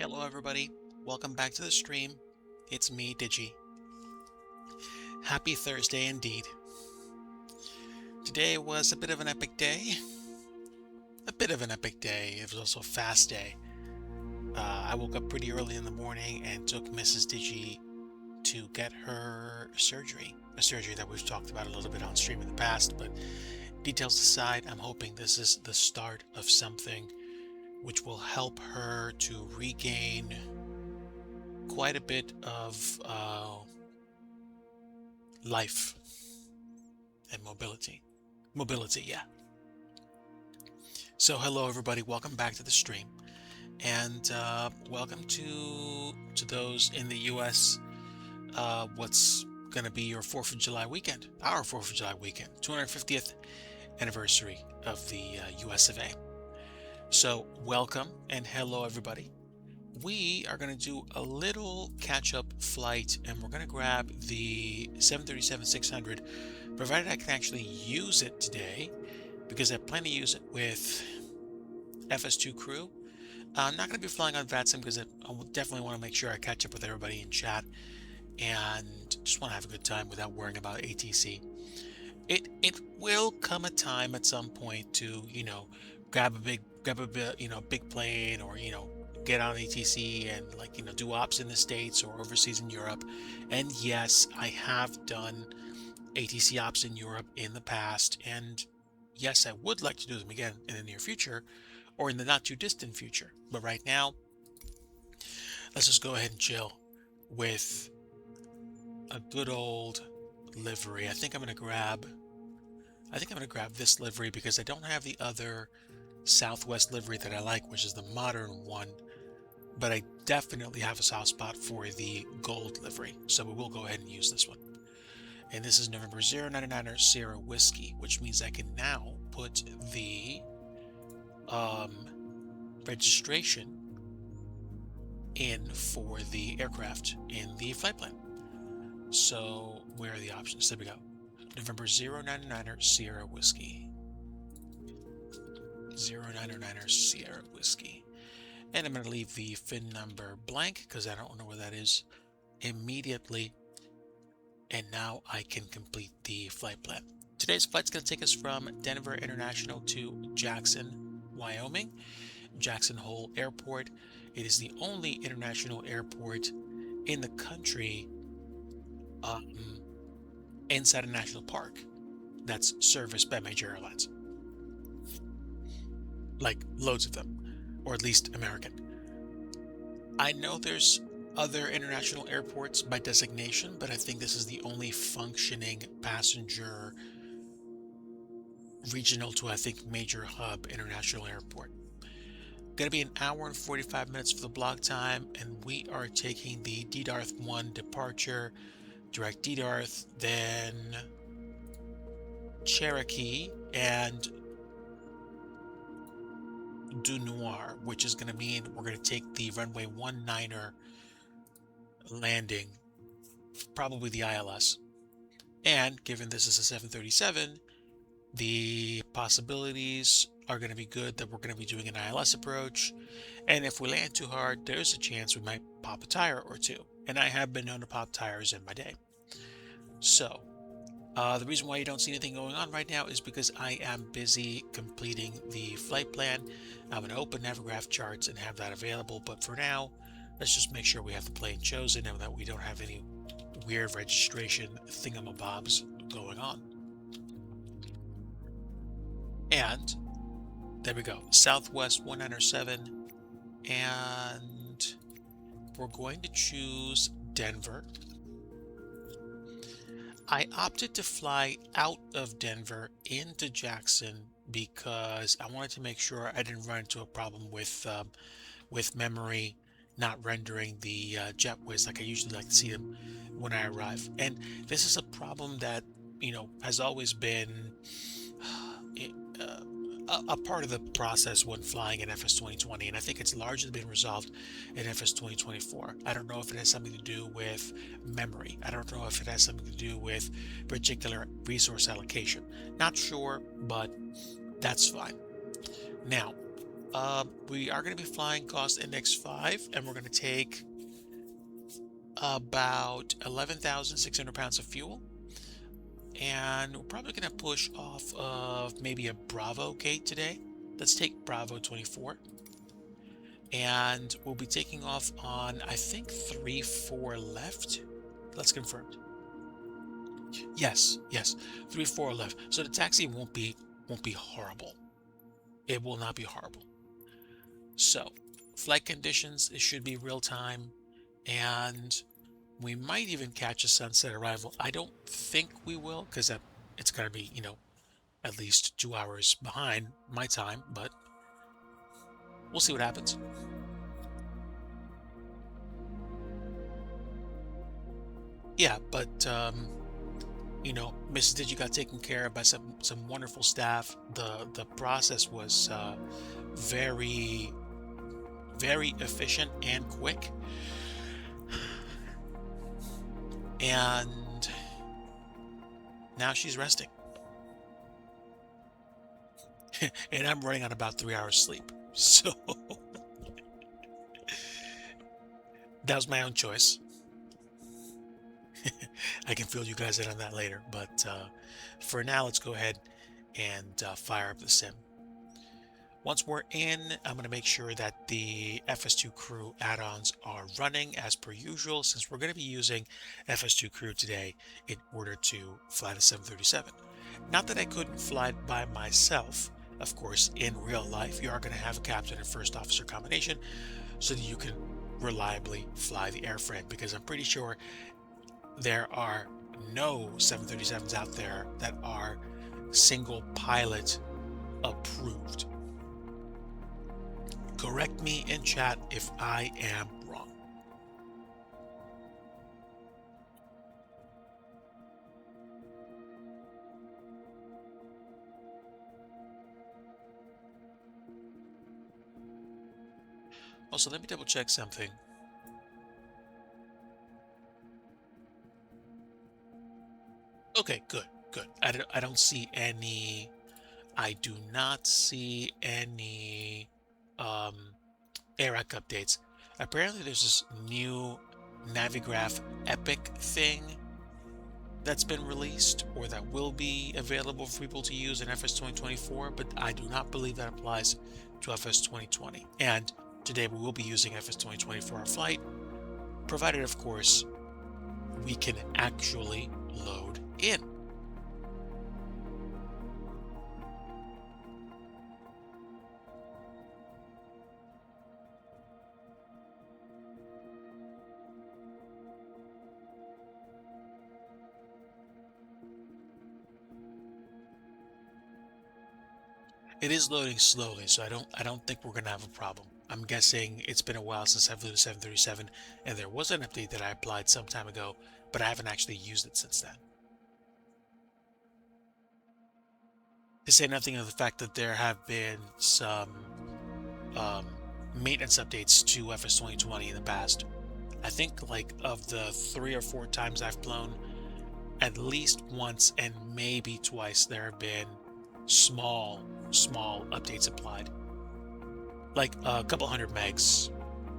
Hello everybody, welcome back to the stream. It's me, Digi. Happy Thursday indeed. Today was a bit of an epic day. It was also a fast day. I woke up pretty early in the morning and took Mrs. Digi to get her surgery. A surgery that we've talked about a little bit on stream in the past, but details aside, I'm hoping this is the start of something which will help her to regain quite a bit of life and mobility. Yeah. So hello everybody, welcome back to the stream, and welcome to those in the U.S. What's going to be your 4th of July weekend? Our 4th of July weekend, 250th anniversary of the U.S. of A. So welcome and hello everybody. We are going to do a little catch-up flight, and we're going to grab the 737-600, provided I can actually use it today, because I plan to use it with FS2 crew. I'm not going to be flying on VATSIM because I definitely want to make sure I catch up with everybody in chat and just want to have a good time without worrying about ATC. It will come a time at some point to, grab a big plane, or, get on ATC and do ops in the States or overseas in Europe. And yes, I have done ATC ops in Europe in the past, and yes, I would like to do them again in the near future or in the not too distant future. But right now, let's just go ahead and chill with a good old livery. I think I'm going to grab this livery because I don't have the other Southwest livery that I like, which is the modern one, but I definitely have a soft spot for the gold livery, so we will go ahead and use this one. And this is November 099er Sierra Whiskey, which means I can now put the registration in for the aircraft in the flight plan. So where are the options? There we go. November 099er Sierra Whiskey. 099er Sierra Whiskey. And I'm going to leave the fin number blank because I don't know where that is immediately. And now I can complete the flight plan. Today's flight's going to take us from Denver International to Jackson, Wyoming, Jackson Hole Airport. It is the only international airport in the country inside a national park that's serviced by major airlines. Like loads of them, or at least American. I know there's other international airports by designation, but I think this is the only functioning passenger regional to, I think, major hub international airport. Going to be an hour and 45 minutes for the block time, and we are taking the DDARTH 1 departure, direct DDARTH, then Cherokee, and Du Noir, which is going to mean we're going to take the runway 19er landing, probably the ILS. And given this is a 737, the possibilities are going to be good that we're going to be doing an ILS approach. And if we land too hard, there's a chance we might pop a tire or two. And I have been known to pop tires in my day. So the reason why you don't see anything going on right now is because I am busy completing the flight plan. I'm going to open Navigraph charts and have that available. But for now, let's just make sure we have the plane chosen and that we don't have any weird registration thingamabobs going on. And there we go. Southwest 197. And we're going to choose Denver. I opted to fly out of Denver into Jackson because I wanted to make sure I didn't run into a problem with memory not rendering the JetWiz like I usually like to see them when I arrive. And this is a problem that, has always been a part of the process when flying in FS2020, and I think it's largely been resolved in FS2024. I don't know if it has something to do with memory. I don't know if it has something to do with particular resource allocation. Not sure, but that's fine. Now, We are going to be flying cost index 5, and we're going to take about 11,600 pounds of fuel. And we're probably going to push off of maybe a Bravo gate today. Let's take Bravo 24. And we'll be taking off on, I think, 3-4 left. Let's confirm. Yes, yes, 3-4 left. So the taxi won't be horrible. It will not be horrible. So, flight conditions, it should be real time, and we might even catch a sunset arrival. I don't think we will, because it's going to be, at least 2 hours behind my time, but we'll see what happens. Yeah, but Mrs. Digi got taken care of by some wonderful staff. The process was very very efficient and quick, and now she's resting. And I'm running on about 3 hours sleep. So that was my own choice. I can fill you guys in on that later, but for now, let's go ahead and fire up the sim. Once we're in, I'm going to make sure that the FS2 Crew add-ons are running as per usual, since we're going to be using FS2 Crew today in order to fly the 737. Not that I couldn't fly by myself. Of course, in real life, you are going to have a captain and first officer combination so that you can reliably fly the airframe, because I'm pretty sure there are no 737s out there that are single pilot approved. Correct me in chat if I am wrong. Also, let me double check something. Okay, good, good. I don't see any. I do not see any ARAC updates. Apparently, there's this new Navigraph Epic thing that's been released, or that will be available for people to use in FS2024, but I do not believe that applies to FS2020. And today we will be using FS2020 for our flight, provided, of course, we can actually load in. It is loading slowly, so I don't think we're gonna have a problem. I'm guessing it's been a while since I flew the 737, and there was an update that I applied some time ago, but I haven't actually used it since then. To say nothing of the fact that there have been some um, maintenance updates to FS 2020 in the past. I think, like, of the 3 or 4 times I've flown, at least once and maybe twice there have been small updates applied, like a couple hundred megs,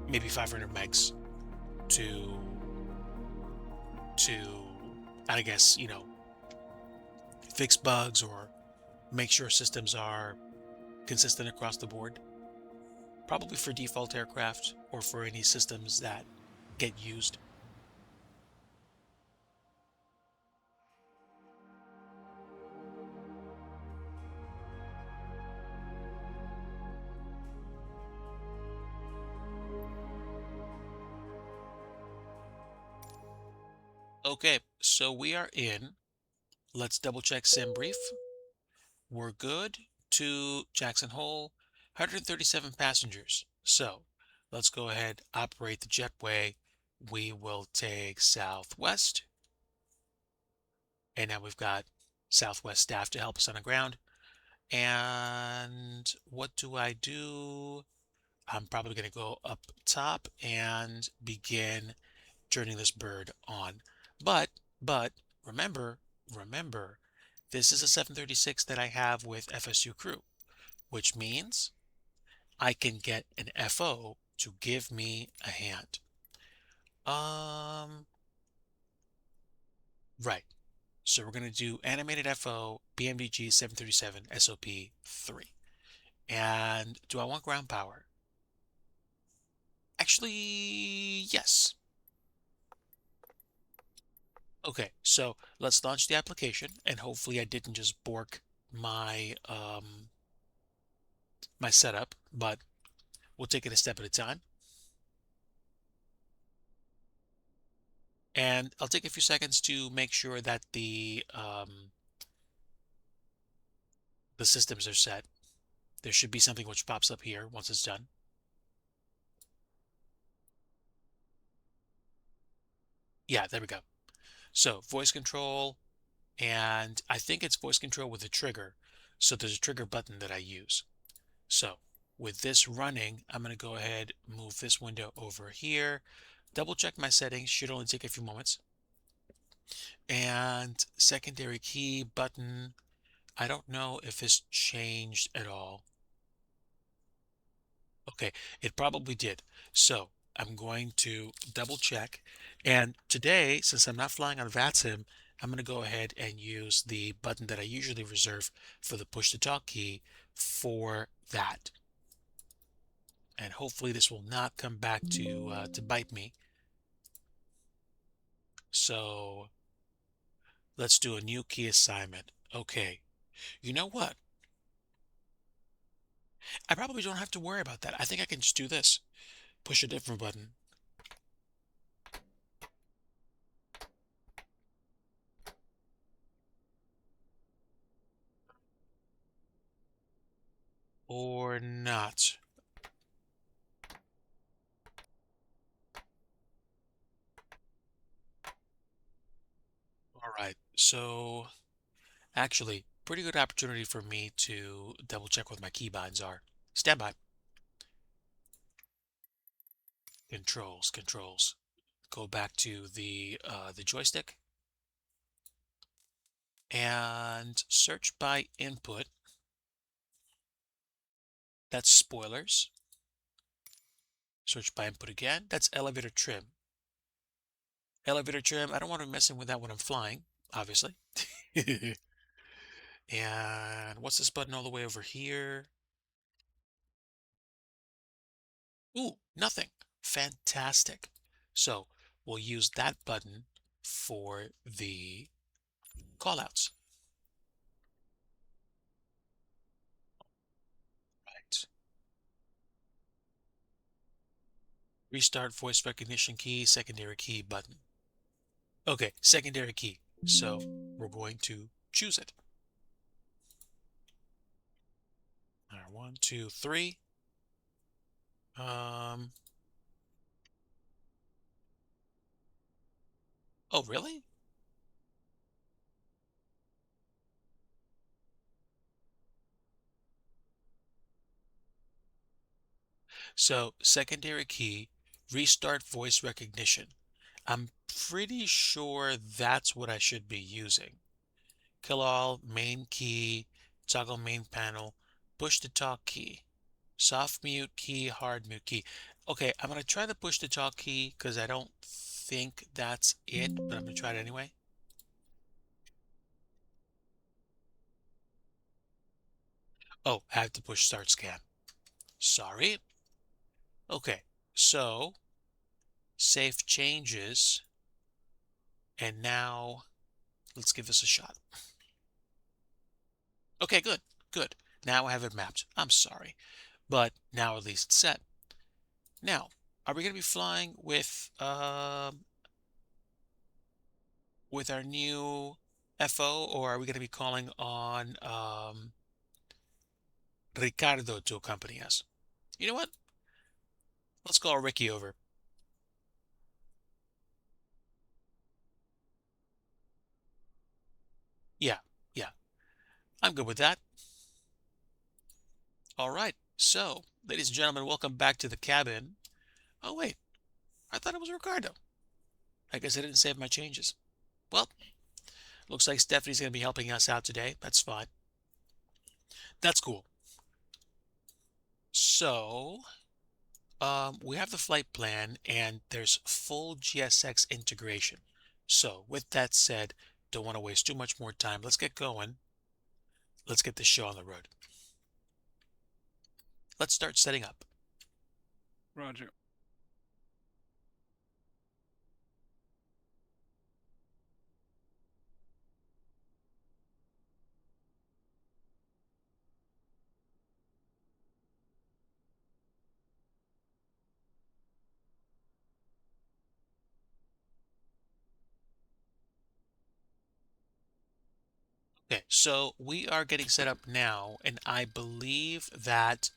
maybe 500 megs to to I guess, fix bugs or make sure systems are consistent across the board, probably for default aircraft or for any systems that get used. Okay, so we are in. Let's double check sim brief. We're good to Jackson Hole, 137 passengers. So let's go ahead, operate the jetway. We will take Southwest. And now we've got Southwest staff to help us on the ground. And what do I do? I'm probably going to go up top and begin turning this bird on. But remember, this is a 736 that I have with FSU crew, which means I can get an FO to give me a hand. Um, right. So we're going to do animated FO BMDG 737 SOP 3. And do I want ground power? Actually, yes. Okay, so let's launch the application, and hopefully I didn't just bork my my setup, but we'll take it a step at a time. And I'll take a few seconds to make sure that the systems are set. There should be something which pops up here once it's done. Yeah, there we go. So voice control, and I think it's voice control with a trigger. So there's a trigger button that I use. So with this running, I'm going to go ahead, move this window over here, double check my settings, should only take a few moments. And secondary key button, I don't know if it's changed at all. Okay, it probably did. So I'm going to double check. And today, since I'm not flying on VATSIM, I'm going to go ahead and use the button that I usually reserve for the push to talk key for that. And hopefully this will not come back to bite me. So let's do a new key assignment. Okay, you know what? I probably don't have to worry about that. I think I can just do this. Push a different button. Or not. All right, so actually, pretty good opportunity for me to double check what my keybinds are. Stand by. Controls, controls. Go back to the joystick and search by input. That's spoilers. Search by input again. That's elevator trim. Elevator trim. I don't want to be messing with that when I'm flying, obviously. And what's this button all the way over here? Ooh, nothing. Fantastic. So we'll use that button for the callouts. Right. Restart voice recognition key, secondary key button. Okay, secondary key. So we're going to choose it. All right, 1, 2, 3. Um, oh, really? So secondary key, restart voice recognition. I'm pretty sure that's what I should be using. Kill all, main key, toggle main panel, push to talk key, soft mute key, hard mute key. Okay, I'm gonna try the push to talk key because I don't think that's it, but I'm gonna try it anyway. Oh, I have to push start scan. Sorry. Okay, so save changes, and now let's give this a shot. Okay, good, good. Now I have it mapped. I'm sorry, but now at least it's set. Now, are we gonna be flying with our new FO, or are we going to be calling on Ricardo to accompany us? You know what? Let's call Ricky over. Yeah, yeah, I'm good with that. All right. So, ladies and gentlemen, welcome back to the cabin. Oh, wait, I thought it was Ricardo. I guess I didn't save my changes. Well, looks like Stephanie's going to be helping us out today. That's fine. That's cool. So, we have the flight plan and there's full GSX integration. So, with that said, don't want to waste too much more time. Let's get going. Let's get this show on the road. Let's start setting up. Roger. Okay, so we are getting set up now, and I believe that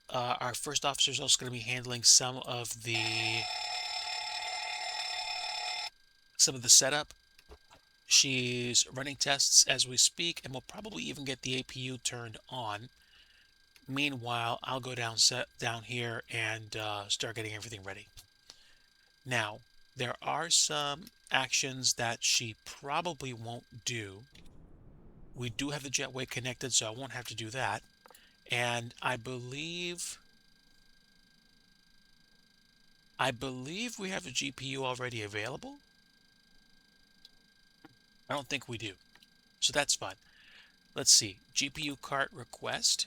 our first officer is also going to be handling some of the setup. She's running tests as we speak, and we'll probably even get the APU turned on. Meanwhile, I'll go down here and start getting everything ready. Now, there are some actions that she probably won't do. We do have the jetway connected, so I won't have to do that. And I believe we have a GPU already available. I don't think we do. So that's fine. Let's see. GPU cart request.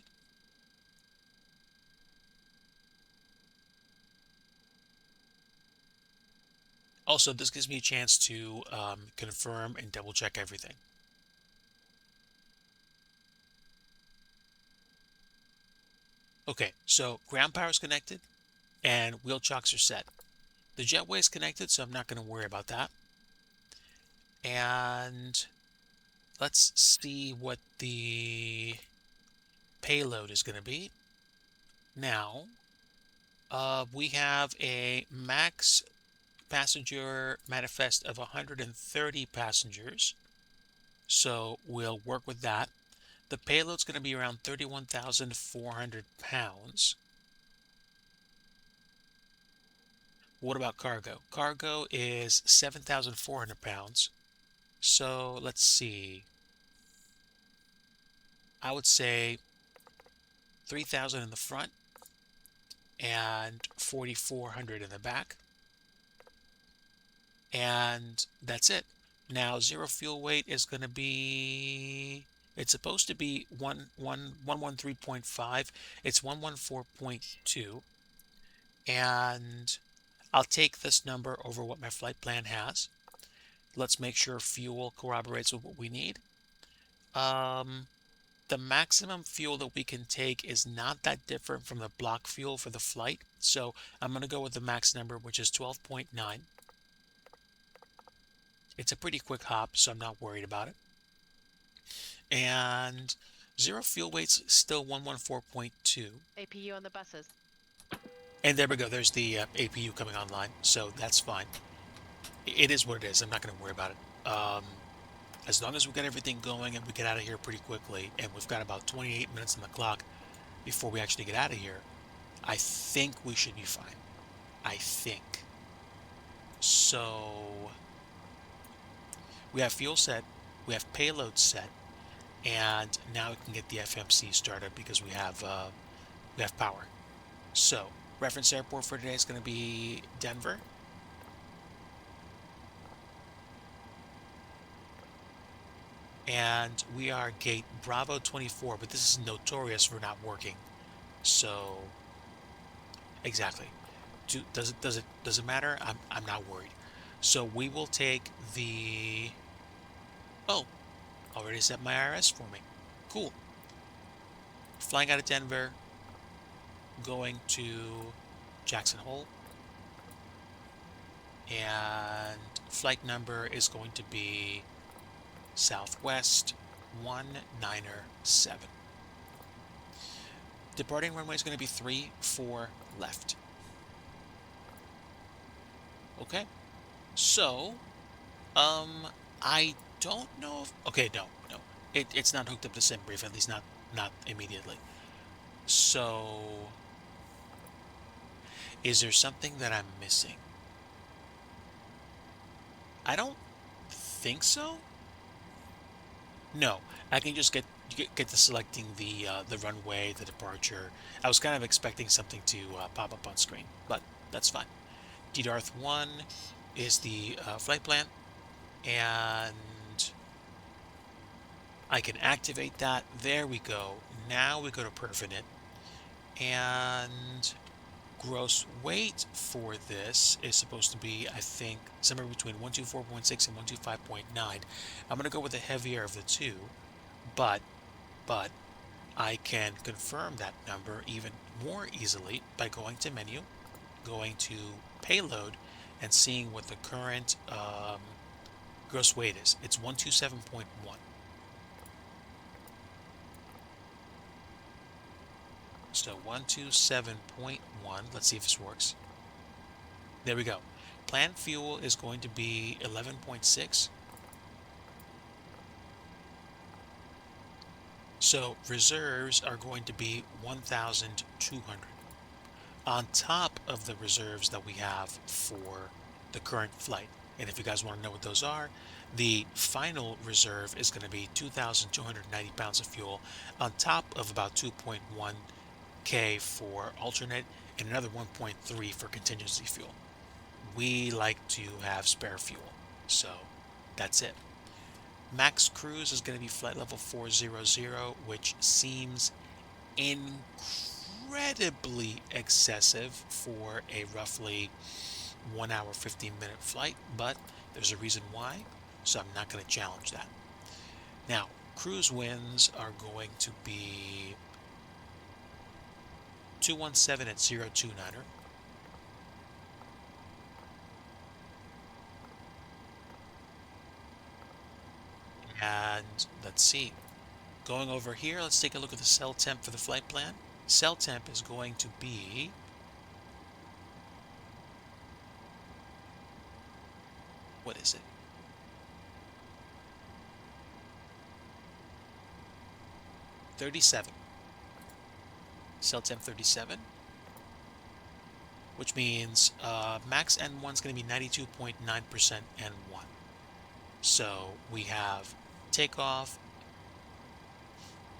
Also, this gives me a chance to confirm and double check everything. Okay, so ground power is connected and wheel chocks are set. The jetway is connected, so I'm not going to worry about that. And let's see what the payload is going to be. Now, we have a max passenger manifest of 130 passengers. So we'll work with that. The payload's going to be around 31,400 pounds. What about cargo? Cargo is 7,400 pounds. So let's see. I would say 3,000 in the front and 4,400 in the back. And that's it. Now, zero fuel weight is going to be, it's supposed to be 113.5. It's 114.2. And I'll take this number over what my flight plan has. Let's make sure fuel corroborates with what we need. The maximum fuel that we can take is not that different from the block fuel for the flight. So I'm going to go with the max number, which is 12.9. It's a pretty quick hop, so I'm not worried about it. And zero fuel weight's still 114.2. APU on the buses. And there we go. There's the APU coming online, so that's fine. It is what it is. I'm not going to worry about it. As long as we get everything going and we get out of here pretty quickly, and we've got about 28 minutes on the clock before we actually get out of here, I think we should be fine. I think. So we have fuel set, we have payload set, and now we can get the FMC started because we have power. So reference airport for today is going to be Denver. And we are gate Bravo 24, but this is notorious for not working. So exactly. Does it matter? I'm not worried. So we will take the, oh, already set my IRS for me. Cool. Flying out of Denver, going to Jackson Hole, and flight number is going to be Southwest 197. Departing runway is going to be 34 left. Okay. So, I don't know if, okay, no. It's not hooked up to SimBrief, at least not immediately. So, is there something that I'm missing? I don't think so. No, I can just get to selecting the runway, the departure. I was kind of expecting something to pop up on screen, but that's fine. DDARth 1 is the flight plan, and I can activate that. There we go. Now we go to Perfinite, and gross weight for this is supposed to be, I think, somewhere between 124.6 and 125.9. I'm going to go with the heavier of the two, but but I can confirm that number even more easily by going to menu, going to payload, and seeing what the current gross weight is. It's 127.1. So 127.1. Let's see if this works. There we go. Planned fuel is going to be 11.6. So reserves are going to be 1,200 on top of the reserves that we have for the current flight. And if you guys want to know what those are, the final reserve is going to be 2,290 pounds of fuel on top of about 2.1K for alternate and another 1.3 for contingency fuel. We like to have spare fuel. So that's it. Max cruise is going to be flight level 400, which seems incredibly excessive for a roughly 1 hour 15-minute flight, but there's a reason why, so I'm not going to challenge that. Now, cruise winds are going to be 217 at 029er. And let's see. Going over here, let's take a look at the cell temp for the flight plan. Cell temp is going to be, what is it? 37. Cell temp 37, which means max N1 is going to be 92.9% N1. So we have takeoff,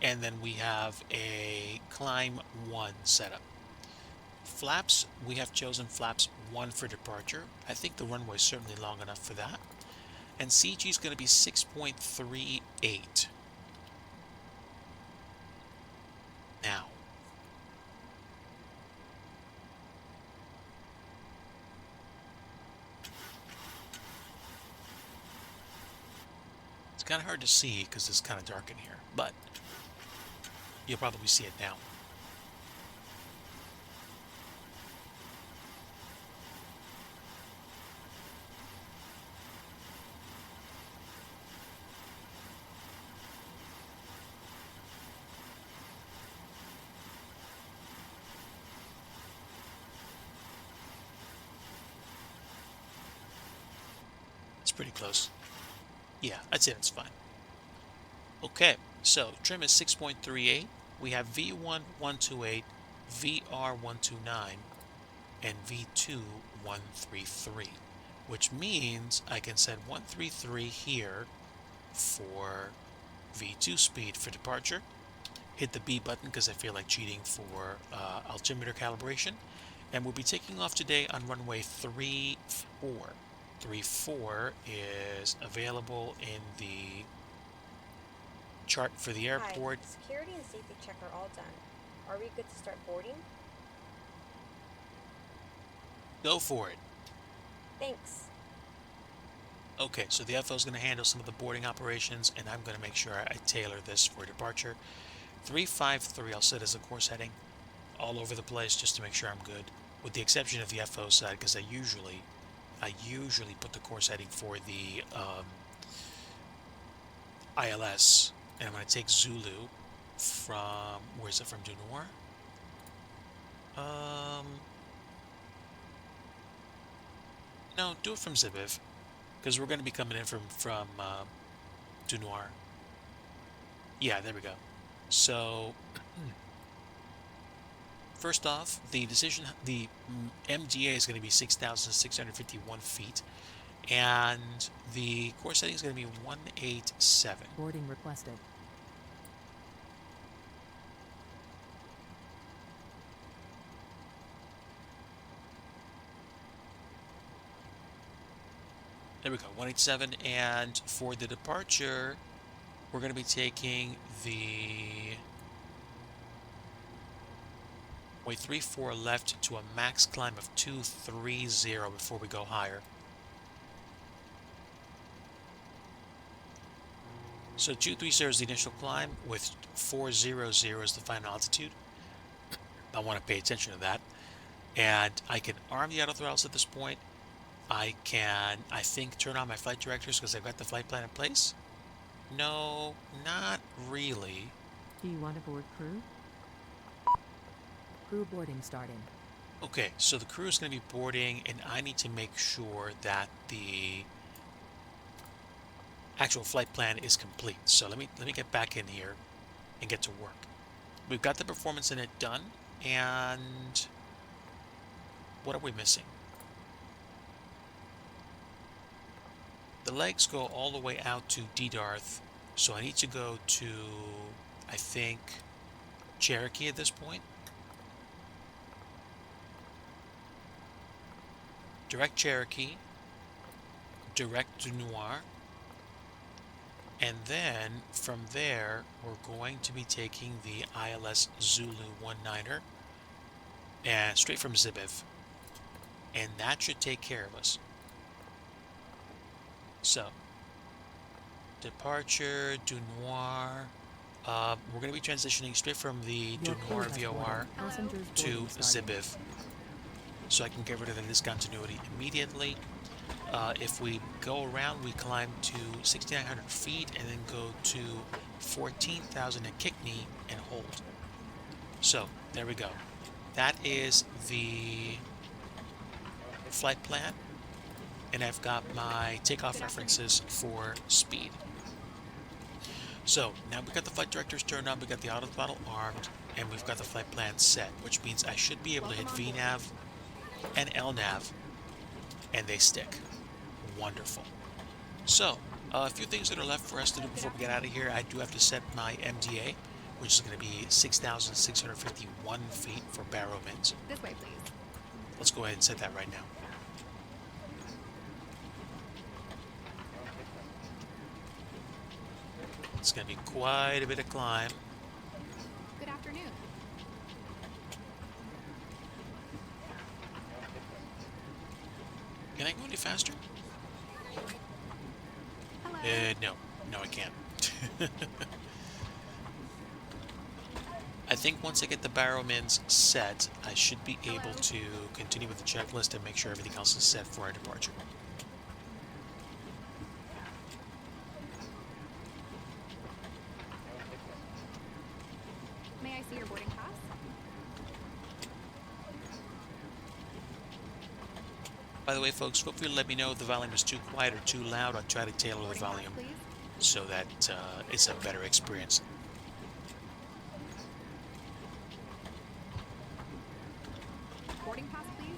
and then we have a climb 1 setup. Flaps, we have chosen flaps 1 for departure. I think the runway is certainly long enough for that. And CG is going to be 6.38. Now, it's kind of hard to see because it's kind of dark in here, but you'll probably see it now. It's pretty close. Yeah, I'd say that's fine. Okay, so trim is 6.38. We have V1 128, VR 129, and V2 133, which means I can set 133 here for V2 speed for departure. Hit the B button because I feel like cheating for altimeter calibration. And we'll be taking off today on runway 34. 34 is available in the chart for the airport. Hi, security and safety check are all done. Are we good to start boarding? Go for it. Thanks. Okay, so the FO is going to handle some of the boarding operations, and I'm going to make sure I tailor this for departure. 353 I'll set as a course heading all over the place just to make sure I'm good, with the exception of the FO side, because I usually put the course heading for the ILS, and I'm going to take Zulu from, where's it from, Dunor? No, do it from Zibiv, because we're going to be coming in from Dunor. Yeah, there we go. So, first off, the MDA is going to be 6,651 feet, And the course setting is going to be 187. Boarding requested. There we go, 187. And for the departure, we're going to be taking the way 34 left to a max climb of 230 before we go higher. So 230 is the initial climb, with 400 is the final altitude. I want to pay attention to that. And I can arm the auto throttles at this point. I can, I think, turn on my flight directors because I've got the flight plan in place. No, not really. Do you want to board crew? Crew boarding starting. Okay, so the crew is going to be boarding, and I need to make sure that the actual flight plan is complete. So let me get back in here and get to work. We've got the performance in it done, and what are we missing? The legs go all the way out to Darth, so I need to go to, I think, Cherokee at this point. Direct Cherokee, direct to Noir, and then from there we're going to be taking the ILS Zulu 19er and straight from Zibiv, and that should take care of us. So, departure, Du Noir. We're going to be transitioning straight from the Du Noir VOR to Zibiv, so I can get rid of the discontinuity immediately. If we go around, we climb to 6,900 feet and then go to 14,000 at Kickney and hold. So, there we go. That is the flight plan. And I've got my takeoff references for speed. So now we've got the flight directors turned on, we've got the auto throttle armed, and we've got the flight plan set, which means I should be able to hit VNAV and LNAV, and they stick. Wonderful. So, a few things that are left for us to do before we get out of here. I do have to set my MDA, which is going to be 6,651 feet for barrow mins. This way, please. Let's go ahead and set that right now. It's going to be quite a bit of climb. Good afternoon. Can I go any faster? Hello. No, I can't. I think once I get the barrow mins set, I should be able to continue with the checklist and make sure everything else is set for our departure. May I see your boarding pass? By the way, folks, feel free to let me know if the volume is too quiet or too loud. I'll try to tailor the Boarding pass, volume please. so that it's a better experience. Boarding pass, please.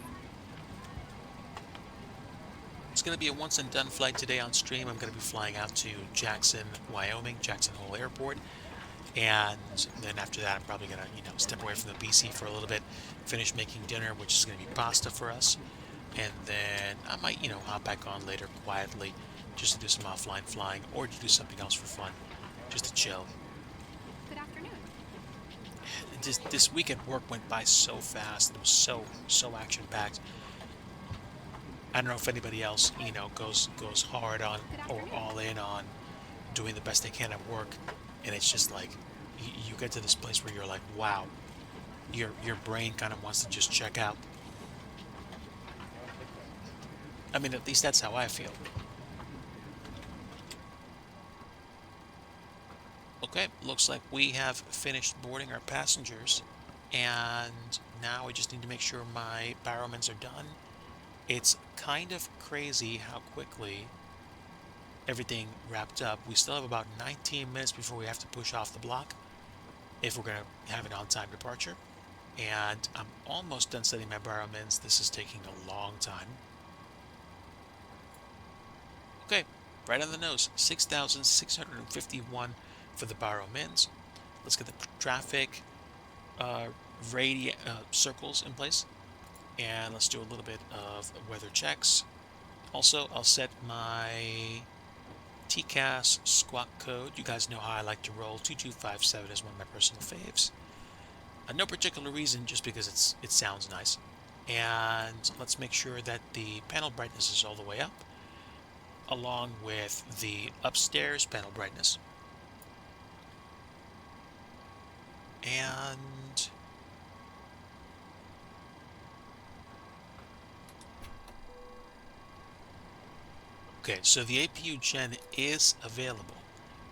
It's going to be a once and done flight today on stream. I'm going to be flying out to Jackson, Wyoming, Jackson Hole Airport. And then after that, I'm probably going to, step away from the BC for a little bit, finish making dinner, which is going to be pasta for us. And then I might, hop back on later quietly just to do some offline flying or to do something else for fun, just to chill. Good afternoon. This week at work went by so fast. It was so action-packed. I don't know if anybody else, goes hard on or all in on doing the best they can at work, and it's just like you get to this place where you're like, wow, your brain kind of wants to just check out. I mean, at least that's how I feel. Okay, looks like we have finished boarding our passengers, and now I just need to make sure my barrowmans are done. It's kind of crazy how quickly everything wrapped up. We still have about 19 minutes before we have to push off the block if we're going to have an on-time departure. And I'm almost done setting my barrowmans. This is taking a long time. Okay, right on the nose. 6,651 for the baro mins. Let's get the traffic circles in place. And let's do a little bit of weather checks. Also, I'll set my TCAS squawk code. You guys know how I like to roll. 2257 is one of my personal faves. No particular reason, just because it sounds nice. And let's make sure that the panel brightness is all the way up, along with the upstairs panel brightness. And okay, so the APU gen is available,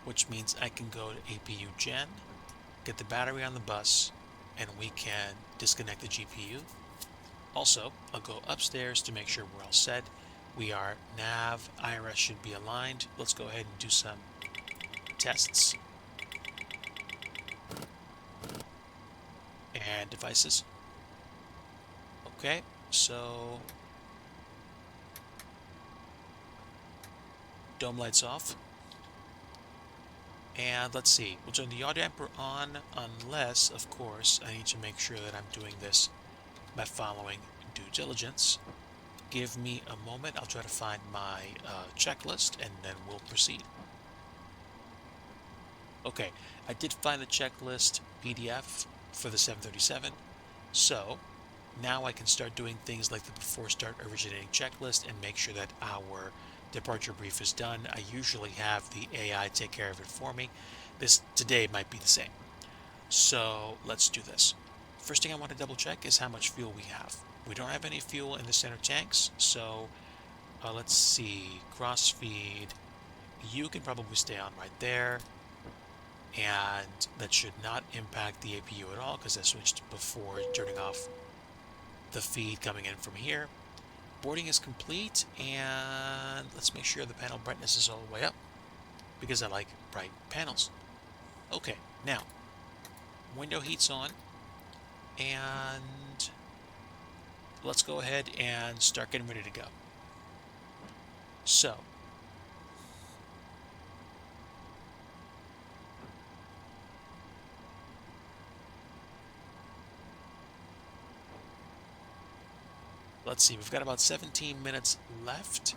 which means I can go to APU gen, get the battery on the bus, and we can disconnect the GPU. Also, I'll go upstairs to make sure we're all set. We are nav, IRS should be aligned. Let's go ahead and do some tests. And devices. Okay, so dome lights off. And let's see, we'll turn the yaw damper on unless, of course, I need to make sure that I'm doing this by following due diligence. Give me a moment. I'll try to find my checklist and then we'll proceed. Okay, I did find the checklist PDF for the 737. So now I can start doing things like the before start originating checklist and make sure that our departure brief is done. I usually have the AI take care of it for me. This today might be the same. So let's do this. First thing I want to double check is how much fuel we have. We don't have any fuel in the center tanks, so let's see, cross feed. You can probably stay on right there, and that should not impact the APU at all because I switched before turning off the feed coming in from here. Boarding is complete, and let's make sure the panel brightness is all the way up because I like bright panels. Okay, now window heat's on, and let's go ahead and start getting ready to go. So let's see, we've got about 17 minutes left.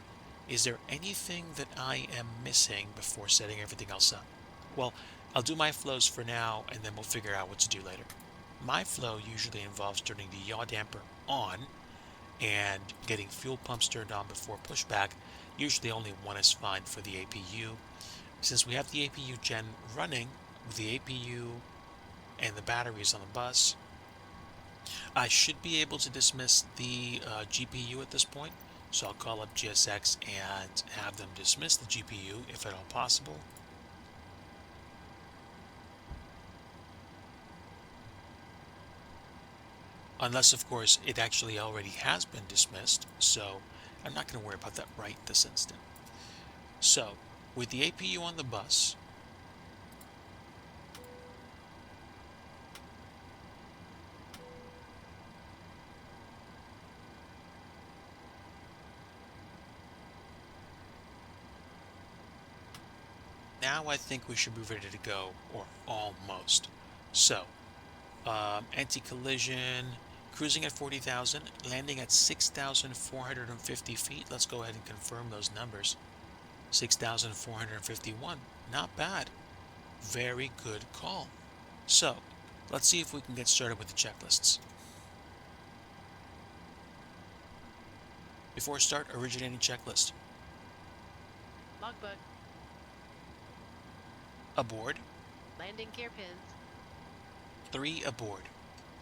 Is there anything that I am missing before setting everything else up? Well, I'll do my flows for now, and then we'll figure out what to do later. My flow usually involves turning the yaw damper on and getting fuel pumps turned on before pushback. Usually only one is fine for the APU. Since we have the APU gen running with the APU and the batteries on the bus, I should be able to dismiss the GPU at this point. So I'll call up GSX and have them dismiss the GPU if at all possible. Unless, of course, it actually already has been dismissed, so I'm not going to worry about that right this instant. So, with the APU on the bus, now I think we should be ready to go, or almost. So, anti-collision, cruising at 40,000, landing at 6,450 feet. Let's go ahead and confirm those numbers. 6,451. Not bad. Very good call. So, let's see if we can get started with the checklists. Before start, originating checklist. Logbook. Aboard. Landing gear pins. 3 aboard.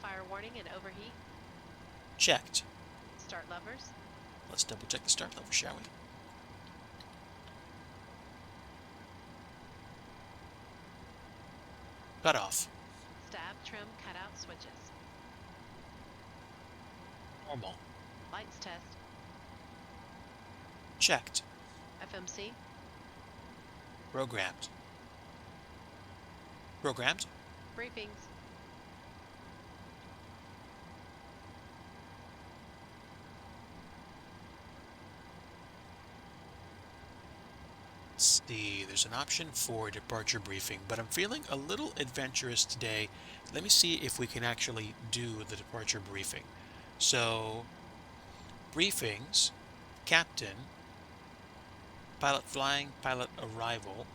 Fire warning and overheat. Checked. Start levers. Let's double check the start lever, shall we? Cut off. Stab, trim, cutout switches. Normal. Lights test. Checked. FMC. Programmed. Programmed. Briefings. There's an option for departure briefing, but I'm feeling a little adventurous today. Let me see if we can actually do the departure briefing. So, briefings, captain, pilot flying, pilot arrival.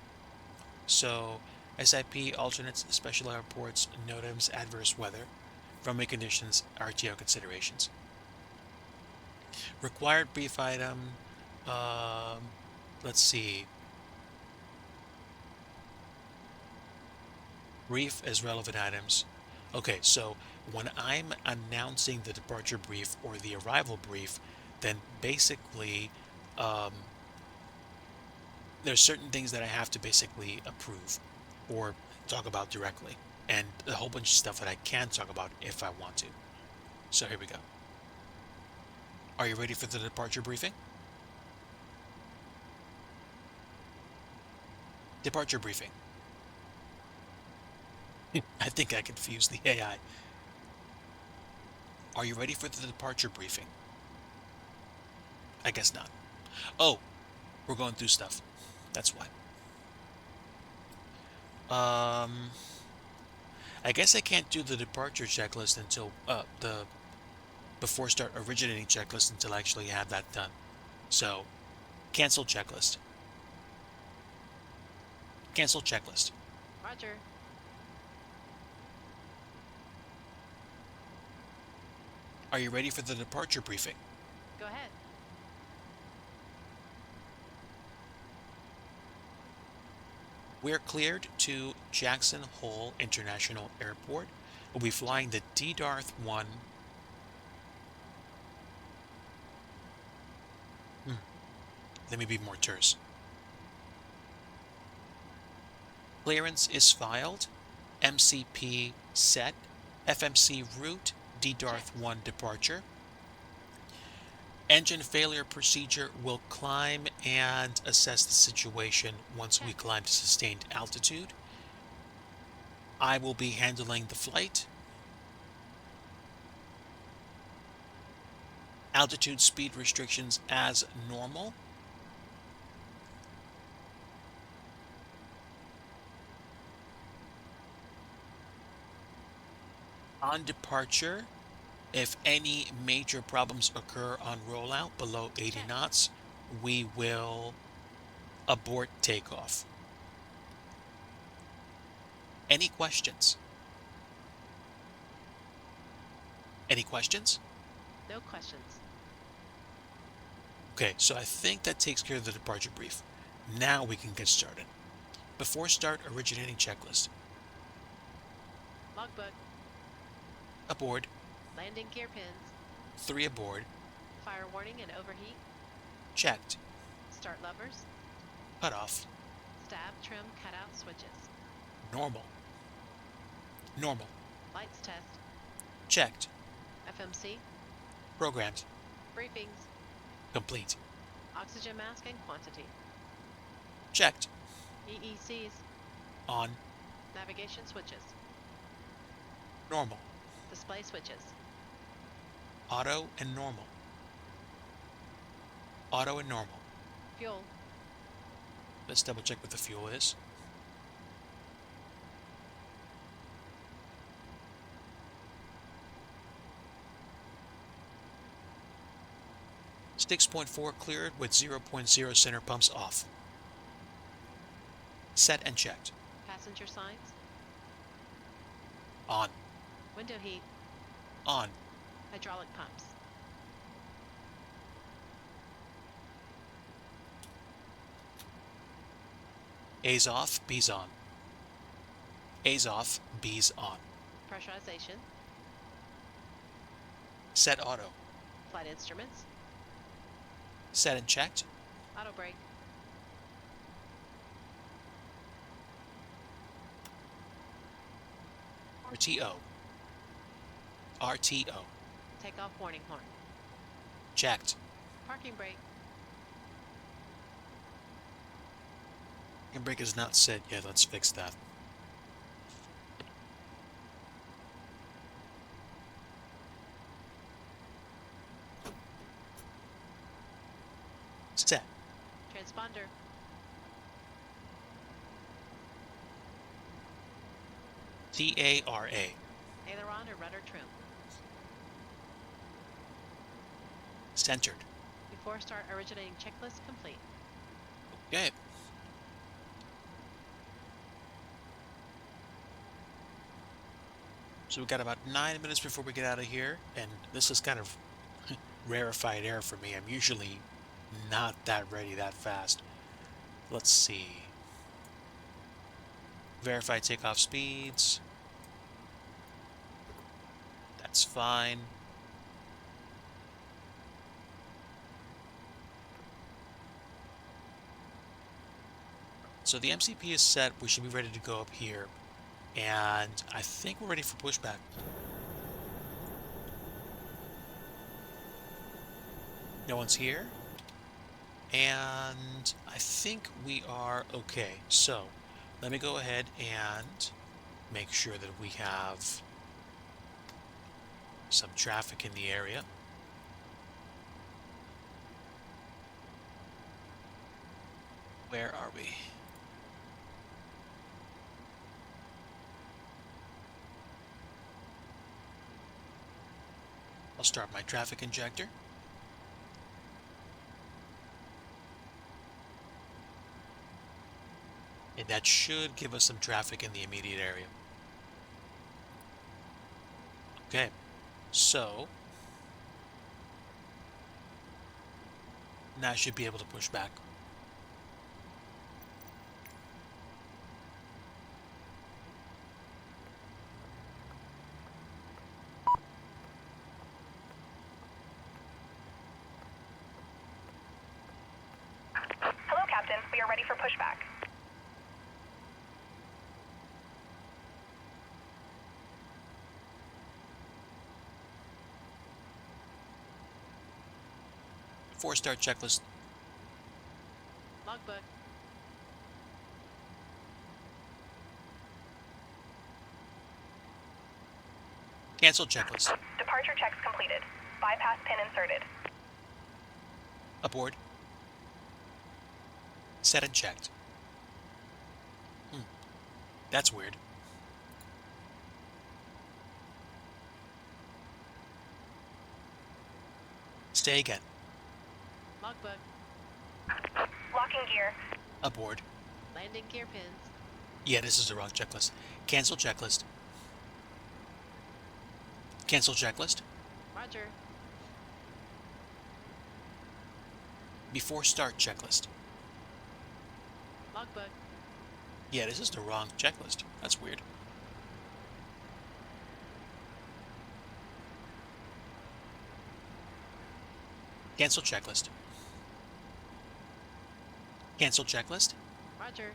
So, SIP alternates, special airports, NOTAMs, adverse weather, runway conditions, RTO considerations. Required brief item, let's see. Brief as relevant items. Okay, so when I'm announcing the departure brief or the arrival brief, then basically um, there's certain things that I have to basically approve or talk about directly, and a whole bunch of stuff that I can talk about if I want to. So here we go. Are you ready for the departure briefing? Departure briefing. I think I confused the AI. Are you ready for the departure briefing? I guess not. Oh, we're going through stuff. That's why. Um, I guess I can't do the departure checklist until the before start originating checklist until I actually have that done. So, cancel checklist. Cancel checklist. Roger. Are you ready for the departure briefing? Go ahead. We're cleared to Jackson Hole International Airport. We'll be flying the DDARTH 1. Let me be more terse. Clearance is filed. MCP set. FMC route. DDARTH 1 departure. Engine failure procedure will climb and assess the situation once we climb to sustained altitude. I will be handling the flight. Altitude speed restrictions as normal. On departure, if any major problems occur on rollout below 80 knots, we will abort takeoff. Any questions? Any questions? No questions. Okay, so I think that takes care of the departure brief. Now we can get started. Before start, originating checklist. Logbook. Aboard. Landing gear pins. 3 aboard. Fire warning and overheat. Checked. Start levers. Cut off. Stab, trim, cutout switches. Normal. Normal. Lights test. Checked. FMC. Programmed. Briefings. Complete. Oxygen mask and quantity. Checked. EECs. On. Navigation switches. Normal. Display switches. Auto and normal. Auto and normal. Fuel. Let's double check what the fuel is. .4 cleared with 0.0 center pumps off. Set and checked. Passenger signs. On. Window heat. On. Hydraulic pumps. A's off, B's on. A's off, B's on. Pressurization. Set auto. Flight instruments. Set and checked. Auto brake. RTO. RTO. Takeoff warning horn. Checked. Parking brake. Handbrake is not set yet. Let's fix that. Set. Transponder. TARA. Aileron or rudder trim. Centered. Before start originating checklist complete. Okay. So we've got about 9 minutes before we get out of here, and this is kind of rarefied air for me. I'm usually not that ready that fast. Let's see. Verify takeoff speeds. That's fine. So the MCP is set. We should be ready to go up here. And I think we're ready for pushback. No one's here. And I think we are okay. So let me go ahead and make sure that we have some traffic in the area. Where are we? I'll start my traffic injector. And that should give us some traffic in the immediate area. Okay, so now I should be able to push back. Hello, Captain. We are ready for pushback. Four-star checklist. Logbook. Cancel checklist. Departure checks completed. Bypass pin inserted. Aboard. Set and checked. That's weird. Stay again. Logbook. Locking gear. Aboard. Landing gear pins. Yeah, this is the wrong checklist. Cancel checklist. Cancel checklist. Roger. Before start checklist. Logbook. Yeah, this is the wrong checklist. That's weird. Cancel checklist. Cancel checklist. Roger.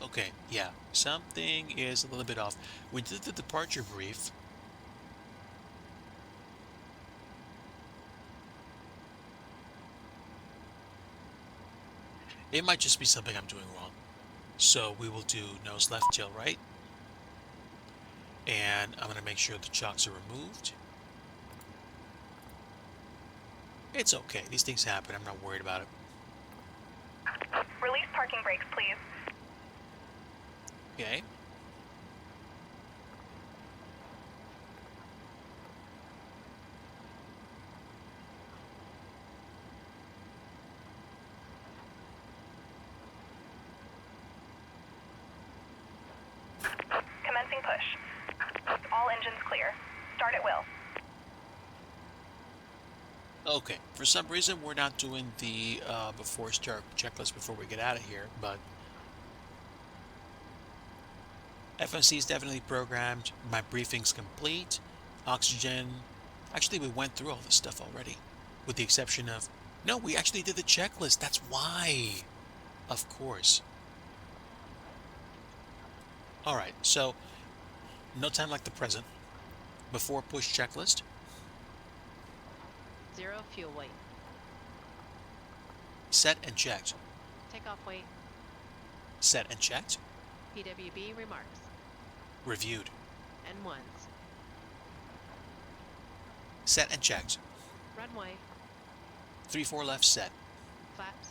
Okay, yeah. Something is a little bit off. We did the departure brief. It might just be something I'm doing wrong. So we will do nose left, tail right. And I'm going to make sure the chocks are removed. It's okay. These things happen. I'm not worried about it. Release parking brakes, please. Okay. Commencing push. All engines clear. Start at will. Okay. For some reason, we're not doing the before start checklist before we get out of here, but FMC is definitely programmed. My briefing's complete. Oxygen. Actually, we went through all this stuff already, with the exception of... No, we actually did the checklist. That's why. Of course. All right, so no time like the present. Before push checklist. 0 fuel weight. Set and checked. Takeoff weight. Set and checked. PWB remarks. Reviewed. And ones. Set and checked. Runway. 3-4 left set. Flaps.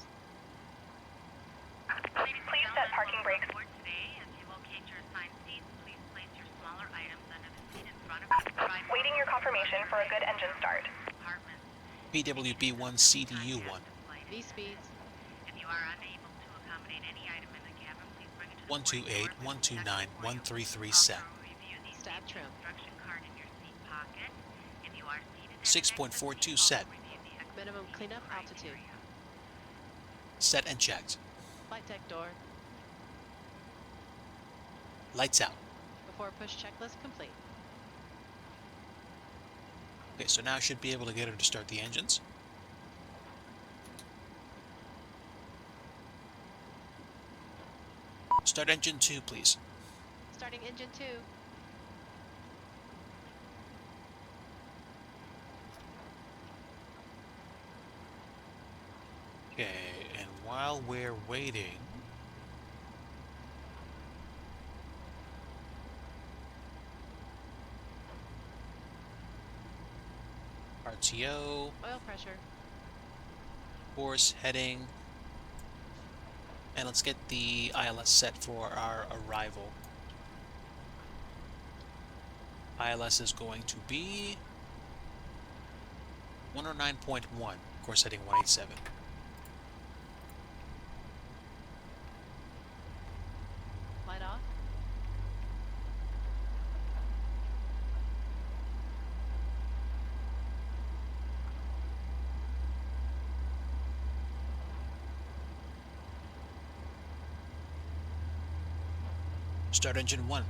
Please set parking brakes. Waiting your confirmation for a good engine start. PWB1 CDU1. V speeds. 128, 129, 133 set. Stab trim. 6.42 set. Minimum cleanup altitude. Set and checked. Flight deck door. Lights out. Before push checklist complete. Okay, so now I should be able to get her to start the engines. Start engine 2, please. Starting engine 2. Okay, and while we're waiting, RTO, Oil pressure. course, heading, and let's get the ILS set for our arrival. ILS is going to be 109.1, course heading 187. Light off. Start engine 1.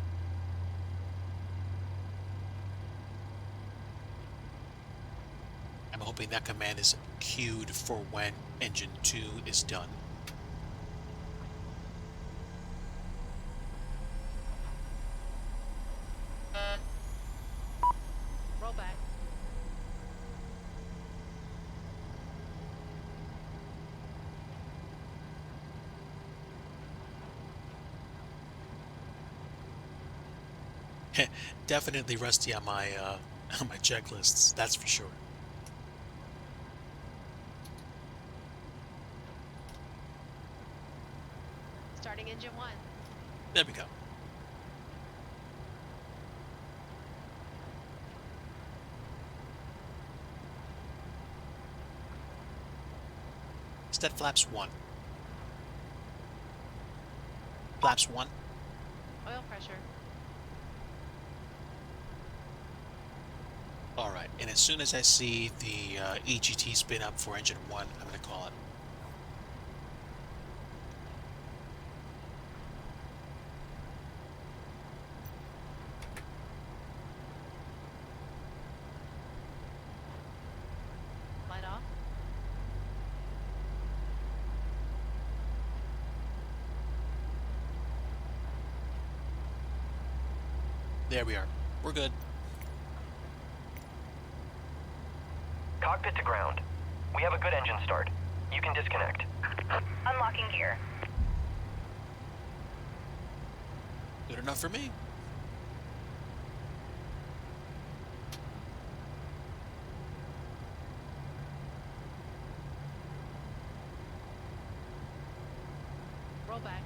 I'm hoping that command is queued for when engine 2 is done. Roll back. Definitely rusty on my on my checklists, that's for sure. Starting engine 1. There we go. Stat flaps 1. Flaps 1. Oil pressure. Alright, and as soon as I see the EGT spin up for engine 1, I'm going to call it. Light off. There we are. We're good. Cockpit to ground. We have a good engine start. You can disconnect. Unlocking gear. Good enough for me. Roll back.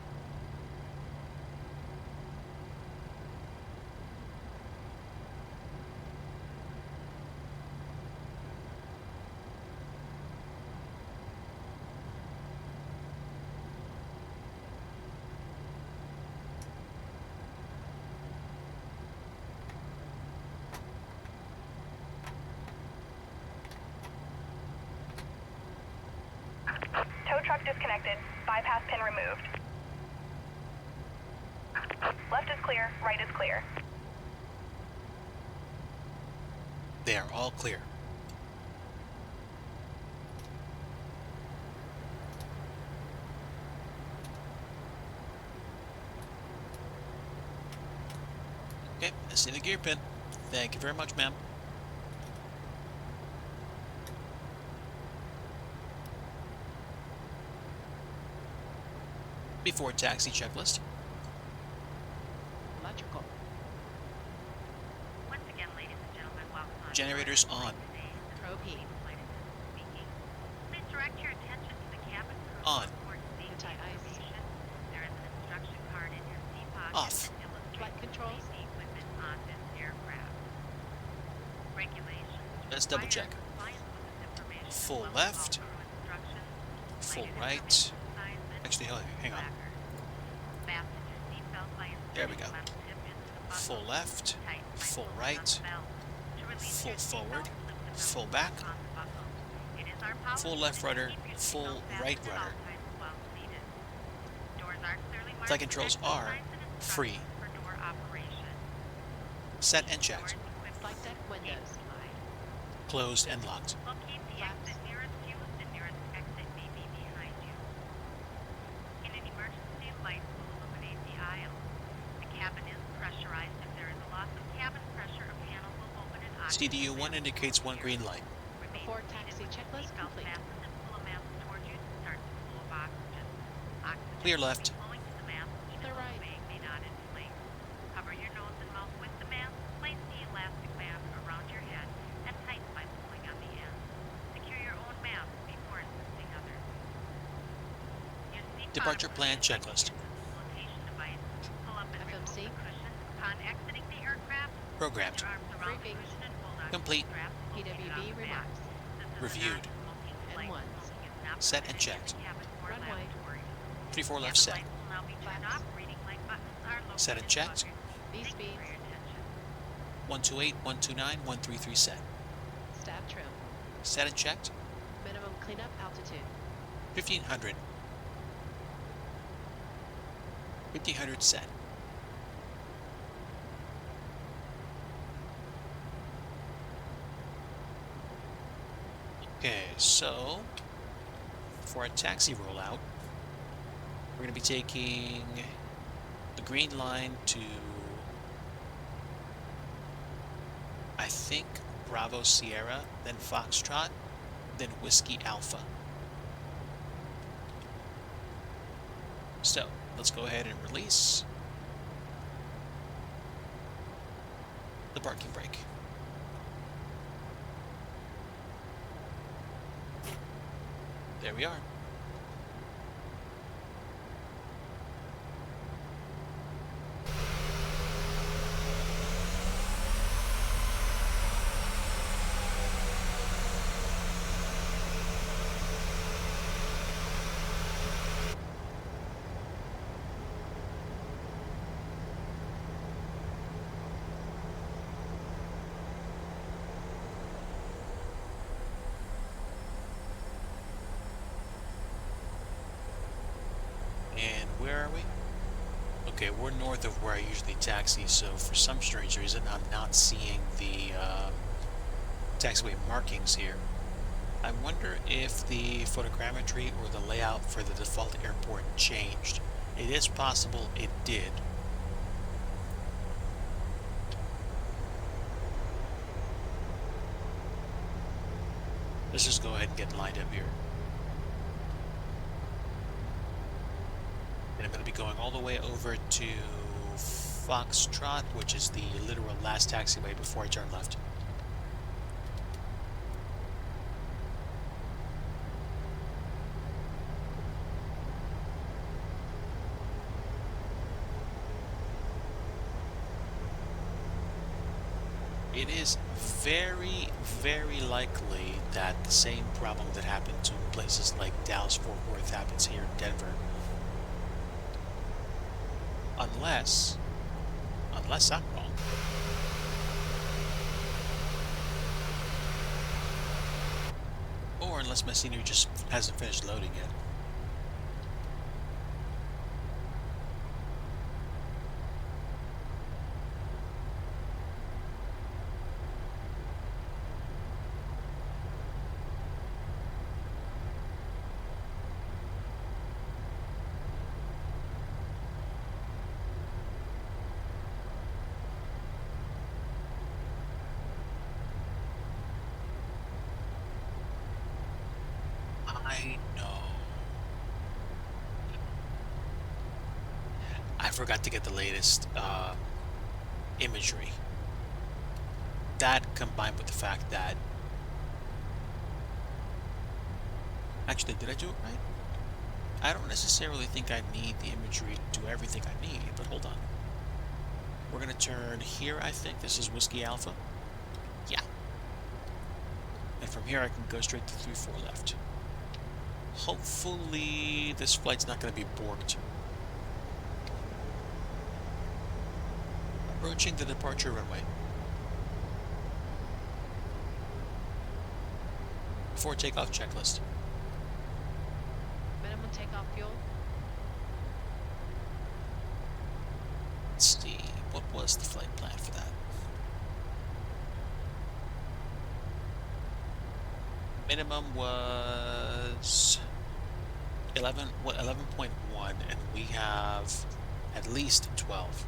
Tow truck disconnected. Bypass pin removed. Left is clear, right is clear. They are all clear. Okay, I see the gear pin. Thank you very much, ma'am. Before taxi checklist. Electrical. Once again, ladies and gentlemen, welcome on Generators on. Probe heat. speaking. Please direct your attention to the cabin crew On. report safety Anti-ice. information. There is an instruction card in your seat pocket Off. that illustrates Flight controls. safety equipment on this aircraft. let's double check. Full left, full right. Actually, hang on. There we go. Full left, full right, full forward, full back, full left rudder, full right rudder. Flight controls are free. Set and checked. Flight deck windows. Closed and locked. Locate the exit nearest you. The nearest exit may be behind you. In an emergency, lights will illuminate the aisle. The cabin is pressurized. If there is a loss of cabin pressure, a panel will open and occupy. CDU-1 indicates one green light. Before taxi checklist complete. Clear left. Clear right. Cover your nose and mouth with the mask. Place the elastic band around your head and tighten by pulling on the end. Secure your own mask before assisting others. Your seat Departure bottom plan is checklist. facilitation device. Pull up and remove FMC. the cushion. Upon exiting the aircraft, Programmed. your arms around the Briefing. cushion and hold on to Complete. the straps located PWB on the back. remarks. This is Reviewed. a non-smoking And flight. ones. Smoking is not Set and permitted in checked. the cabin or Runway. lavatory. 34 left Cabin set. lights will now be turned Flaps. off. Reading light buttons are located Set and in checked. buckets. These Thank you speeds. for your attention. 128, 129, 133 set. Stab trim. Set and checked. Minimum cleanup altitude. 1500. 1500 set. Okay, so for a taxi rollout, we're going to be taking the green line to, I think, Bravo Sierra, then Foxtrot, then Whiskey Alpha. So, let's go ahead and release the parking brake. There we are. And where are we? Okay, we're north of where I usually taxi, so for some strange reason I'm not seeing the taxiway markings here. I wonder if the photogrammetry or the layout for the default airport changed. It is possible it did. Let's just go ahead and get lined up here. And I'm going to be going all the way over to Foxtrot, which is the literal last taxiway before I turn left. It is very, very likely that the same problem that happened to places like Dallas-Fort Worth happens here in Denver. Unless I'm wrong. Or unless my senior just hasn't finished loading yet. I know. I forgot to get the latest imagery. That combined with the fact that... Actually, did I do it right? I don't necessarily think I need the imagery to do everything I need, but hold on. We're going to turn here, I think. This is Whiskey Alpha. Yeah. And from here I can go straight to 34 left. Hopefully this flight's not going to be borked. Approaching the departure runway. Before takeoff checklist. Minimum takeoff fuel. Let's see, what was the flight plan for that? Minimum was 11.1, and we have at least 12.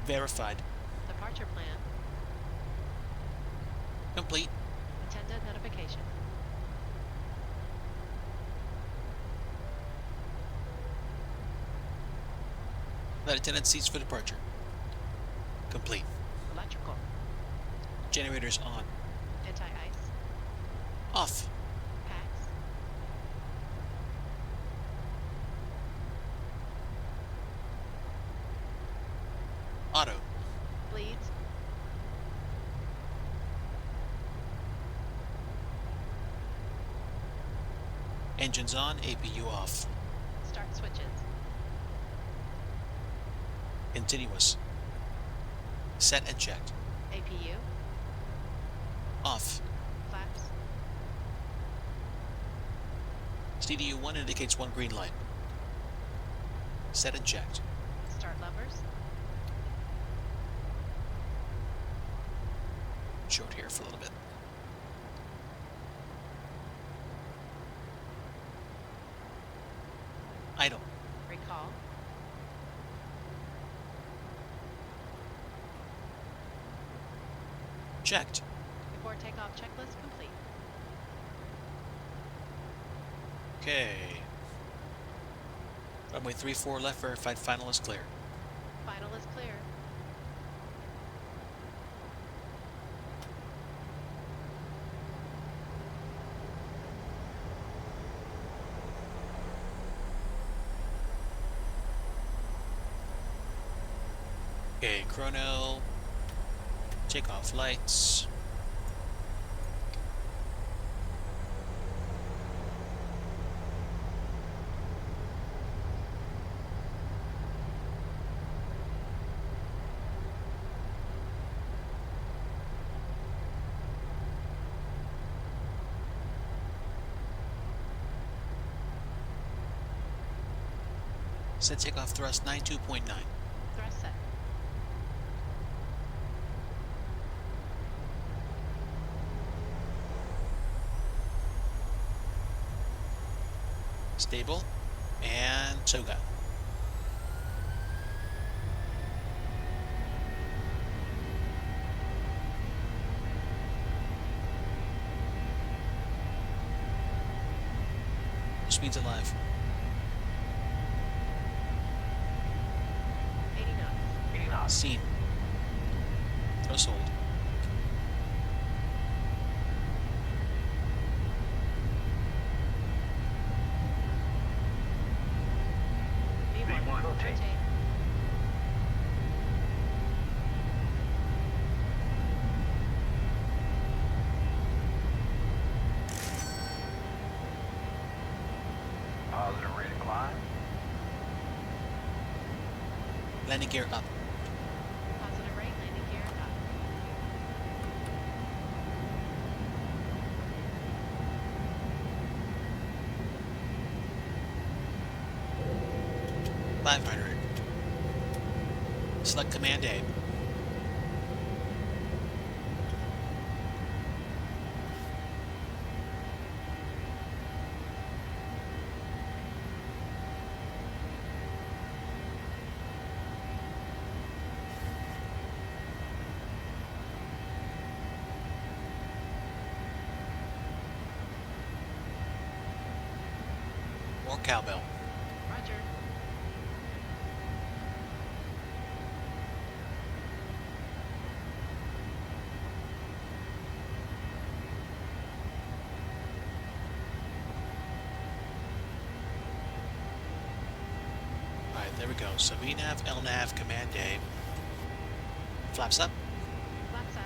Verified. Departure plan. Complete. Attendant notification. Flight attendant seats for departure. Complete. Electrical. Generators on. Anti-ice. Off. Packs. Auto. Bleeds. Engines on, APU off. Start switches. Continuous. Set and checked. APU. Off. Flaps. CDU1 indicates one green light. Set and checked. Start levers. Short here for a little bit. Idle. Recall. Checked. Before takeoff checklist complete. Okay. Runway 34 left, verified final is clear. Final is clear. Okay, chrono. Takeoff lights. Set takeoff thrust 92.9. Thrust set. Stable. And toga. Speed's alive. 80 knots. 80 knots. Scene. Threshold. V1. rotate. Rotate. Positive rate of climb. Landing gear up. Positive rate. Landing gear up. 500. Select Command A. More cowbell. Roger. Alright, there we go. So VNAV, LNAV, Command A. Flaps up. Flaps up.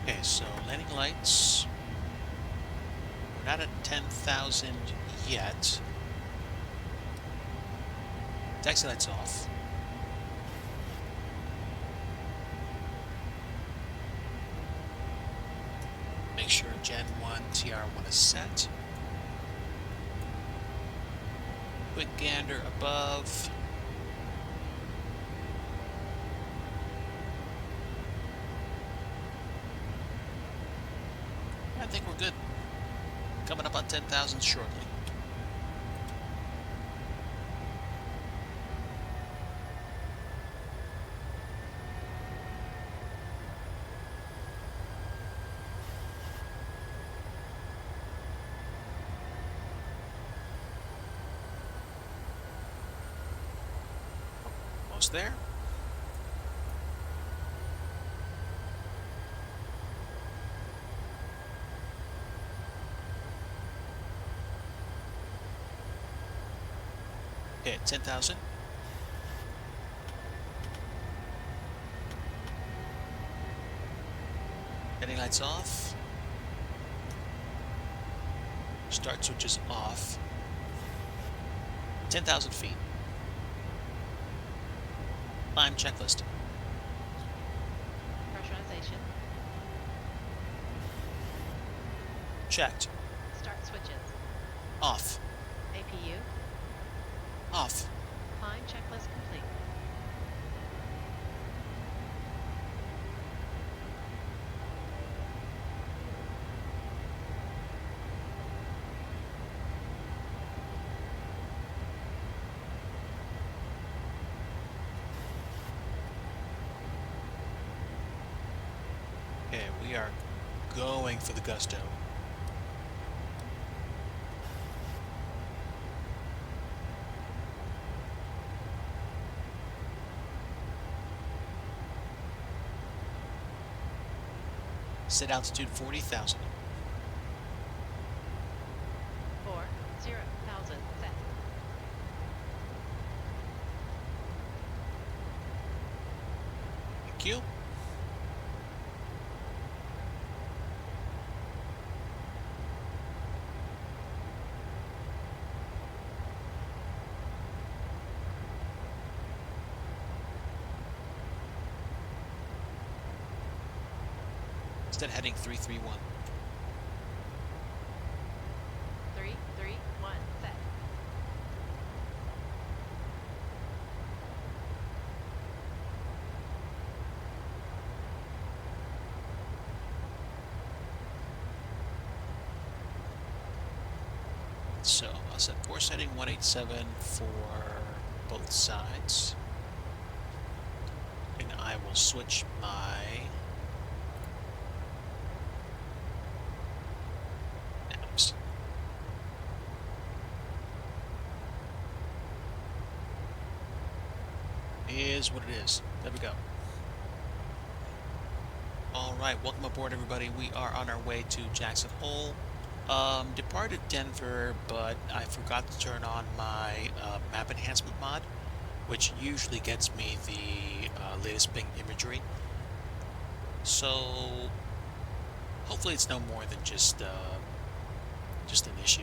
Okay, so landing lights. We're not at 10,000 yet. Taxi lights off. Make sure Gen 1 TR1 is set. Quick gander above. I think we're good. Coming up on 10,000 shortly. Almost there. Okay, 10,000. Heading lights off. Start switch is off. 10,000 feet. Climb checklist. Pressurization. Checked. Start switches. Off. APU. Off. Climb checklist complete. Okay, we are going for the gusto. Set altitude 40,000. 40,000 set. Thank you. Instead heading 331. 331 set. So I'll set force heading 187 for both sides. And I will switch my naps. Is what it is. There we go. Alright, welcome aboard everybody. We are on our way to Jackson Hole. Departed Denver, but I forgot to turn on my map enhancement mod, which usually gets me the latest ping imagery. So hopefully it's no more than just an issue,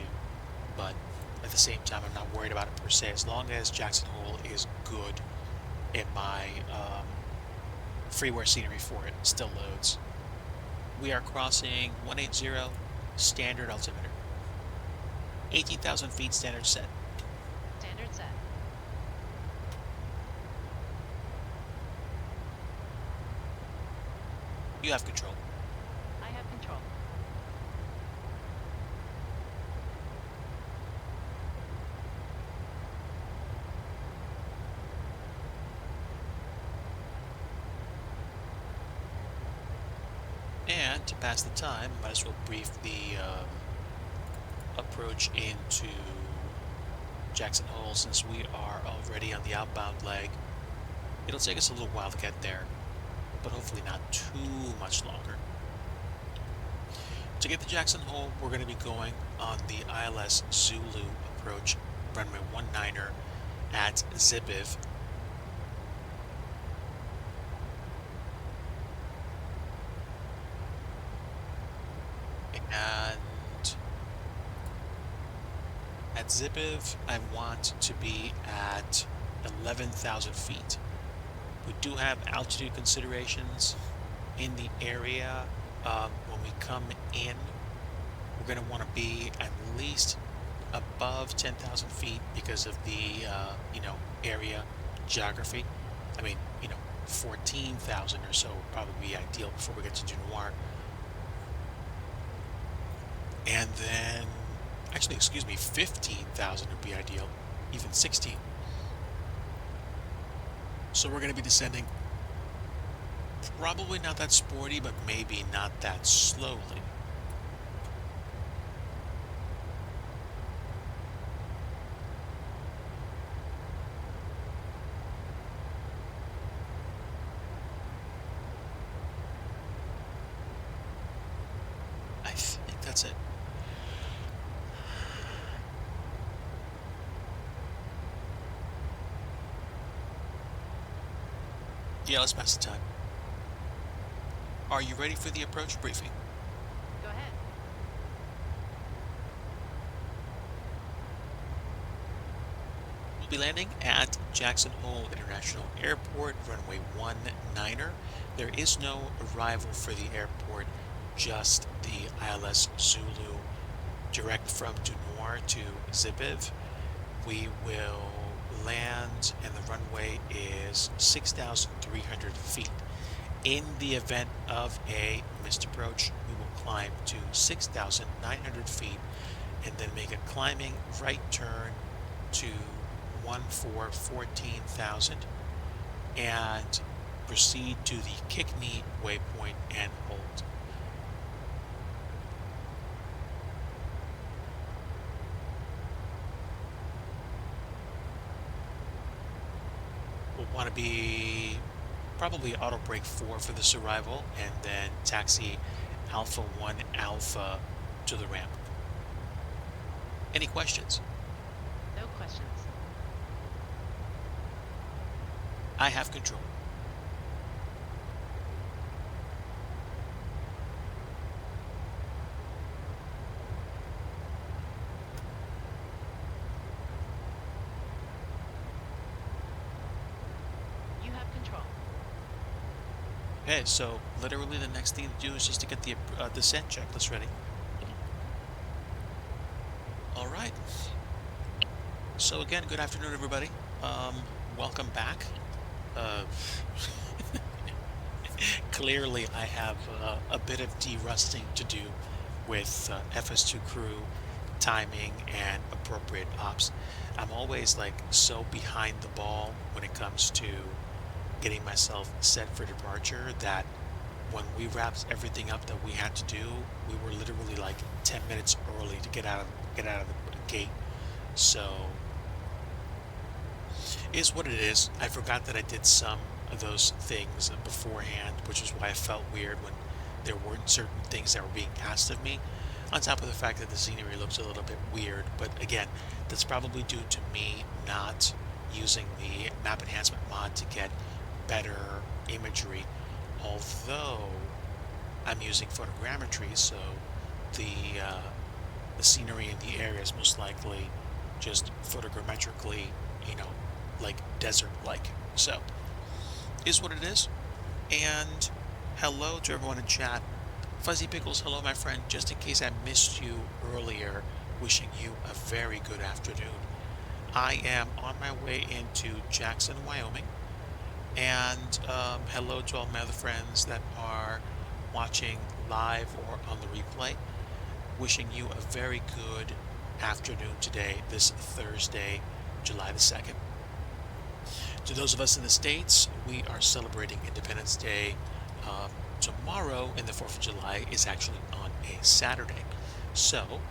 but at the same time I'm not worried about it per se, as long as Jackson Hole is good and my freeware scenery for it still loads. We are crossing 180 standard altimeter. 18,000 feet standard set. Standard set. You have control. I have control. And to pass the time, might as well brief the approach into Jackson Hole, since we are already on the outbound leg. It'll take us a little while to get there, but hopefully not too much longer. To get to Jackson Hole, we're going to be going on the ILS Zulu approach, runway 19er at Zibiv. And at Zibiv, I want to be at 11,000 feet. We do have altitude considerations in the area. When we come in, we're going to want to be at least above 10,000 feet because of the, area geography. I mean, 14,000 or so would probably be ideal before we get to Dunoir. And then, actually, excuse me, 15,000 would be ideal, even 16. So we're going to be descending probably not that sporty, but maybe not that slowly. I think that's it. Yeah, let's pass the time. Are you ready for the approach briefing? Go ahead. We'll be landing at Jackson Hole International Airport, runway 19er. There is no arrival for the airport, just the ILS Zulu direct from Dunoir to Zibiv. We will land and the runway is 6,300 feet. In the event of a missed approach, we will climb to 6,900 feet and then make a climbing right turn to 14,000 and proceed to the Kickney waypoint and hold. We'll want to be probably auto brake 4 for this arrival and then taxi Alpha 1 Alpha to the ramp. Any questions? No questions. I have control. You have control. Okay, so literally the next thing to do is just to get the descent checklist ready. All right. So again, good afternoon, everybody. Welcome back. Clearly, I have a bit of de-rusting to do with FS2 crew, timing, and appropriate ops. I'm always like so behind the ball when it comes to getting myself set for departure that when we wrapped everything up that we had to do, we were literally like 10 minutes early to get out of the gate. So is what it is. I forgot that I did some of those things beforehand, which is why I felt weird when there weren't certain things that were being asked of me. On top of the fact that the scenery looks a little bit weird, but again, that's probably due to me not using the map enhancement mod to get better imagery, although I'm using photogrammetry, so the scenery in the area is most likely just photogrammetrically, like desert-like. So, is what it is. And hello to everyone in chat. Fuzzy Pickles, hello my friend. Just in case I missed you earlier, wishing you a very good afternoon. I am on my way into Jackson, Wyoming. And hello to all my other friends that are watching live or on the replay. Wishing you a very good afternoon today, this Thursday, July the 2nd. To those of us in the States, we are celebrating Independence Day. Tomorrow, and the 4th of July is actually on a Saturday. So,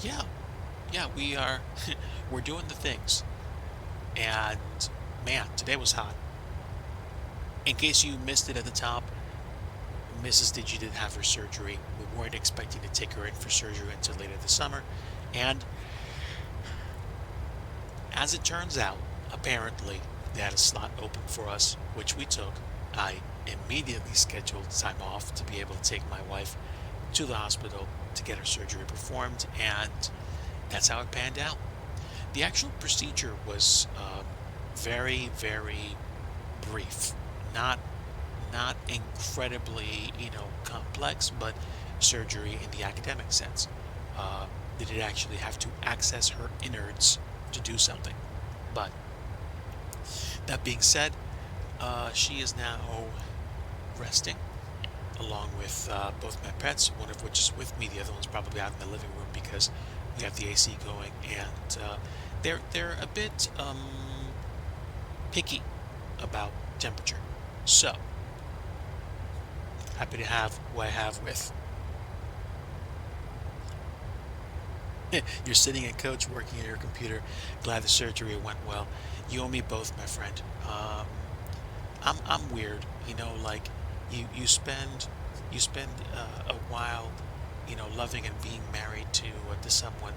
yeah, we are, we're doing the things. And man, today was hot. In case you missed it at the top, Mrs. Digi did have her surgery. We weren't expecting to take her in for surgery until later this summer. And as it turns out, apparently, they had a slot open for us, which we took. I immediately scheduled time off to be able to take my wife to the hospital to get her surgery performed, and that's how it panned out. The actual procedure was very, very brief, not incredibly, complex, but surgery in the academic sense. They did actually have to access her innards to do something. But that being said, she is now resting along with both my pets, one of which is with me, the other one's probably out in the living room because we have the AC going, and they're a bit picky about temperature. So happy to have who I have with. You're sitting at coach working at your computer. Glad the surgery went well. You owe me both, my friend. I'm weird, like you spend a while, loving and being married to someone.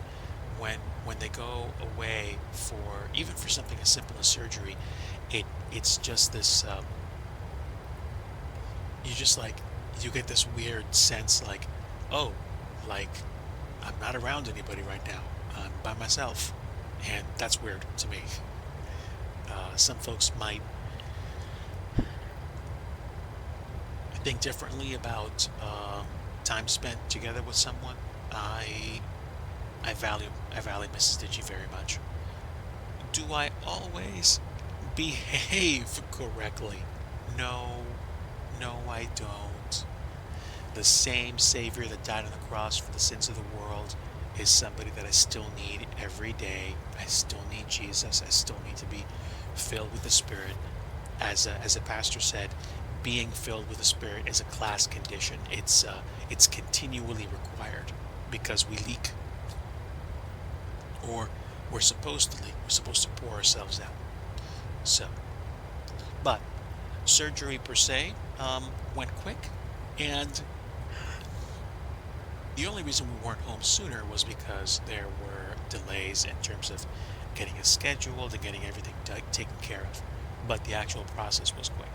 When they go away for even for something as simple as surgery, it's just this. You just like you get this weird sense like, oh, like I'm not around anybody right now. I'm by myself, and that's weird to me. Some folks might think differently about time spent together with someone. I value Mrs. Digi very much. Do I always behave correctly? No, I don't. The same Savior that died on the cross for the sins of the world is somebody that I still need every day. I still need Jesus. I still need to be filled with the Spirit. As a pastor said, being filled with the Spirit is a class condition. It's continually required because we leak, or we're supposed to leak. We're supposed to pour ourselves out. So, but surgery per se went quick, and the only reason we weren't home sooner was because there were delays in terms of getting it scheduled and getting everything taken care of. But the actual process was quick.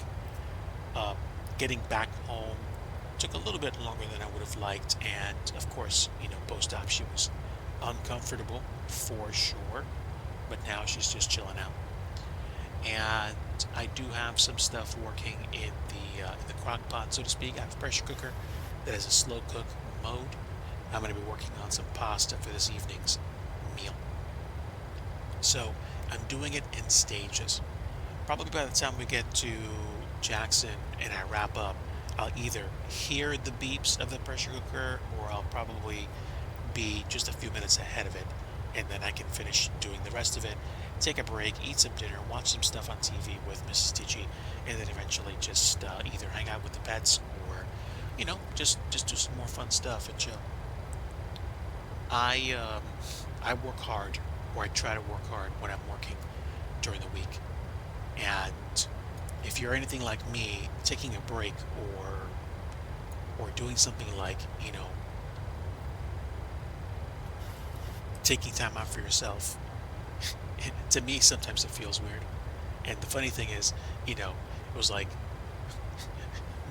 Getting back home took a little bit longer than I would have liked, and of course, post-op she was uncomfortable for sure, but now she's just chilling out. And I do have some stuff working in the crock pot, so to speak. I have a pressure cooker that has a slow cook mode. I'm going to be working on some pasta for this evening's meal. So I'm doing it in stages. Probably by the time we get to Jackson and I wrap up, I'll either hear the beeps of the pressure cooker, or I'll probably be just a few minutes ahead of it, and then I can finish doing the rest of it, take a break, eat some dinner, watch some stuff on TV with Mrs. Digi, and then eventually just either hang out with the pets or, just do some more fun stuff and chill. I work hard, or I try to work hard when I'm working during the week. And if you're anything like me, taking a break or doing something like, taking time out for yourself, to me sometimes it feels weird. And the funny thing is, it was like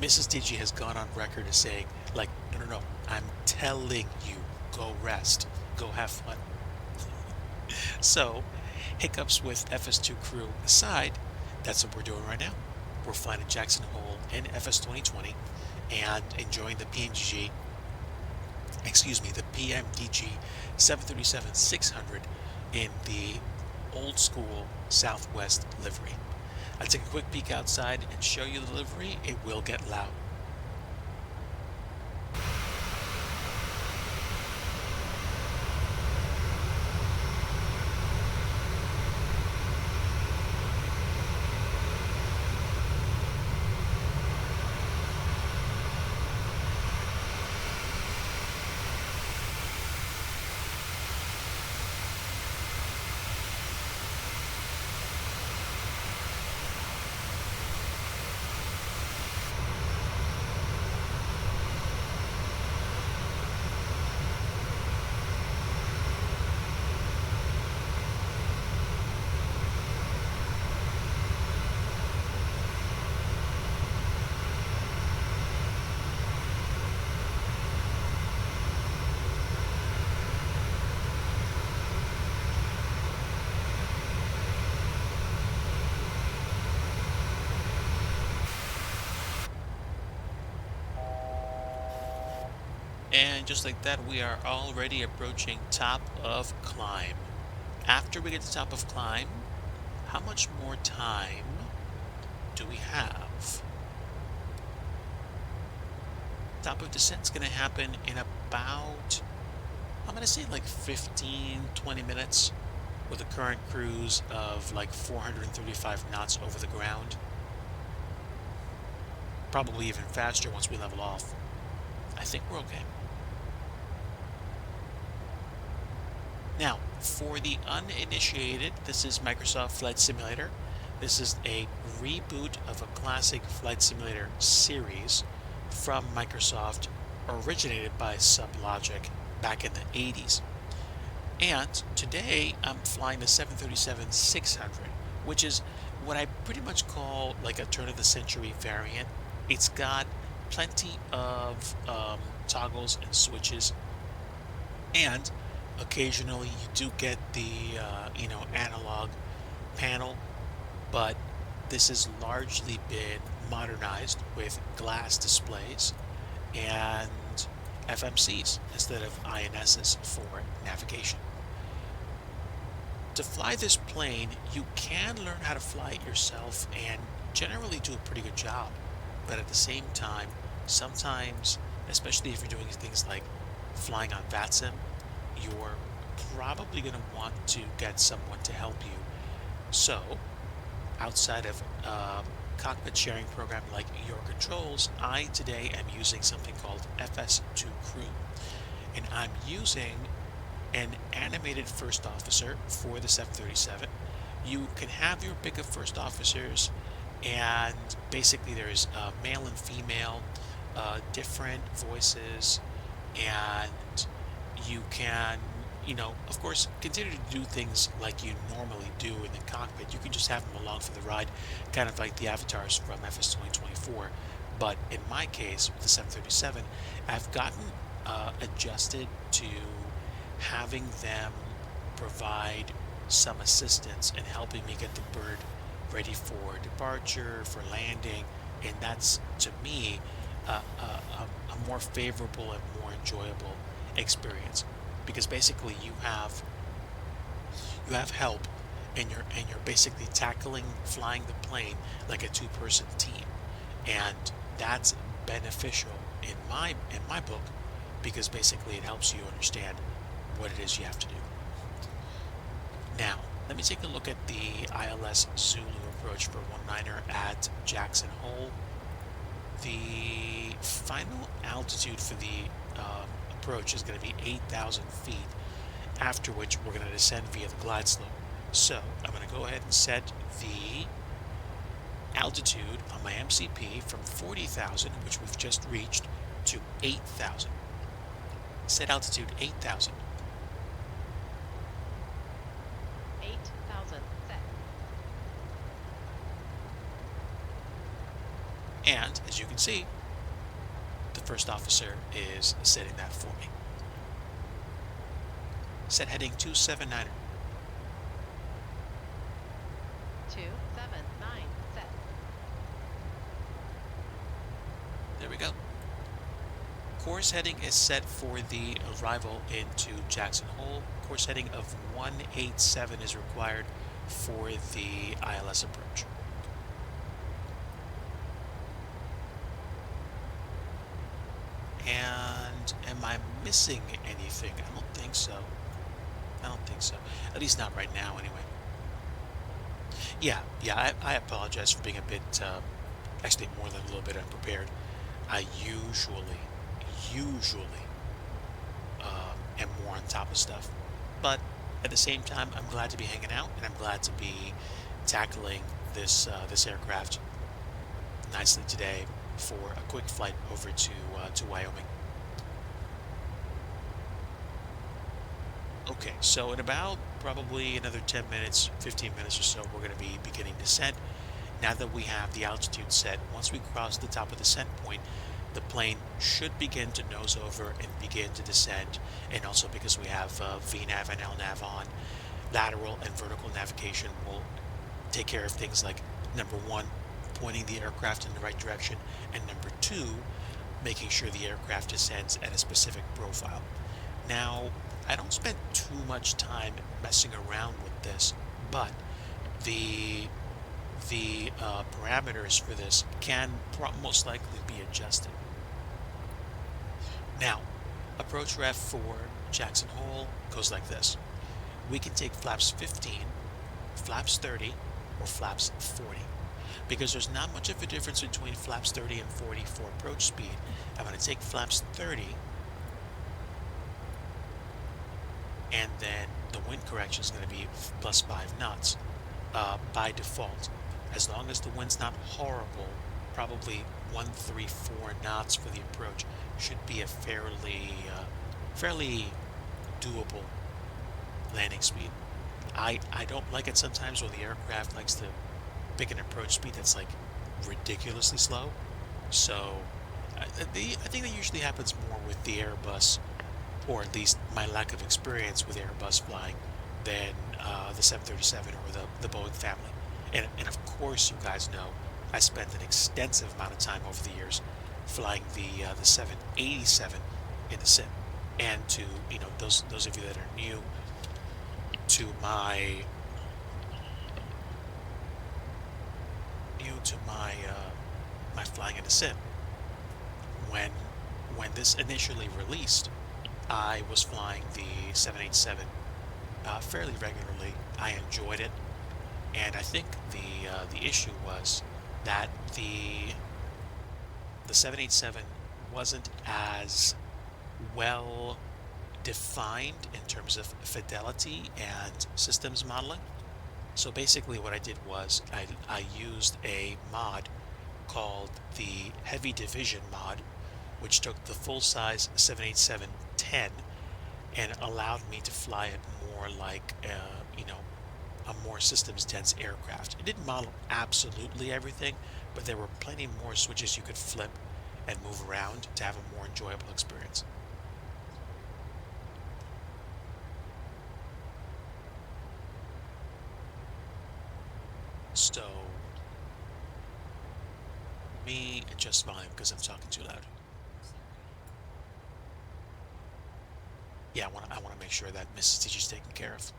Mrs. Digi has gone on record as saying, like, no, I'm telling you, go rest, go have fun. So, hiccups with FS2 crew aside, that's what we're doing right now. We're flying to Jackson Hole in FS2020 and enjoying the PMDG 737-600 in the old school Southwest livery. I'll take a quick peek outside and show you the livery. It will get loud. And just like that, we are already approaching top of climb. After we get to top of climb, how much more time do we have? Top of descent's going to happen in about, I'm going to say like 15, 20 minutes with a current cruise of like 435 knots over the ground. Probably even faster once we level off. I think we're okay. Now, for the uninitiated, this is Microsoft Flight Simulator. This is a reboot of a classic Flight Simulator series from Microsoft, originated by Sublogic back in the 80s. And today I'm flying the 737-600, which is what I pretty much call like a turn of the century variant. It's got plenty of toggles and switches, and occasionally you do get the analog panel, but this has largely been modernized with glass displays and FMCs instead of INSs for navigation. To fly this plane, you can learn how to fly it yourself and generally do a pretty good job, but at the same time, sometimes, especially if you're doing things like flying on VATSIM, you're probably going to want to get someone to help you. So, outside of cockpit sharing program like Your Controls, I today am using something called FS2 Crew, and I'm using an animated first officer for the 737. You can have your pick of first officers, and basically there's male and female, different voices, and you can, of course, continue to do things like you normally do in the cockpit. You can just have them along for the ride, kind of like the avatars from FS2024. But in my case, with the 737, I've gotten adjusted to having them provide some assistance in helping me get the bird ready for departure, for landing, and that's, to me, a more favorable and more enjoyable experience, because basically you have help, and you're basically flying the plane like a two-person team, and that's beneficial in my book, because basically it helps you understand what it is you have to do. Now, let me take a look at the ILS Zulu approach for 19er at Jackson Hole. The final altitude for the approach is going to be 8,000 feet, after which we're going to descend via the glide slope. So I'm going to go ahead and set the altitude on my MCP from 40,000, which we've just reached, to 8,000. Set altitude 8,000. 8,000 set. And as you can see, the first officer is setting that for me. Set heading 279er. 279 set. There we go. Course heading is set for the arrival into Jackson Hole. Course heading of 187 is required for the ILS approach. And am I missing anything? I don't think so. At least not right now, anyway. Yeah, I apologize for being a bit, actually more than a little bit unprepared. I usually am more on top of stuff. But at the same time, I'm glad to be hanging out, and I'm glad to be tackling this aircraft nicely today for a quick flight over to Wyoming. Okay, so in about probably another 10 minutes, 15 minutes or so, we're going to be beginning descent. Now that we have the altitude set, once we cross the top of the descent point, the plane should begin to nose over and begin to descend. And also, because we have VNAV and LNAV on, lateral and vertical navigation will take care of things like, number one, pointing the aircraft in the right direction, and number two, making sure the aircraft descends at a specific profile. Now, I don't spend too much time messing around with this, but the parameters for this can most likely be adjusted. Now, approach ref for Jackson Hole goes like this. We can take flaps 15, flaps 30, or flaps 40. Because there's not much of a difference between flaps 30 and 40 for approach speed, I'm going to take flaps 30, and then the wind correction is going to be plus 5 knots by default. As long as the wind's not horrible, probably 1, 3, 4 knots for the approach should be a fairly doable landing speed. I don't like it sometimes when the aircraft likes to pick an approach speed that's like ridiculously slow. So I think that usually happens more with the Airbus, or at least my lack of experience with Airbus flying, than the 737 or the Boeing family. And of course, you guys know I spent an extensive amount of time over the years flying the 787 in the sim. And to those of you that are new to my my flying in the sim, when this initially released, I was flying the 787 fairly regularly. I enjoyed it, and I think the issue was that the 787 wasn't as well defined in terms of fidelity and systems modeling. So basically what I did was I used a mod called the Heavy Division mod, which took the full-size 787-10 and allowed me to fly it more like a more systems dense aircraft. It didn't model absolutely everything, but there were plenty more switches you could flip and move around to have a more enjoyable experience. So, let me adjust volume because I'm talking too loud. Yeah, I want to make sure that Mrs. Digi's taken care of.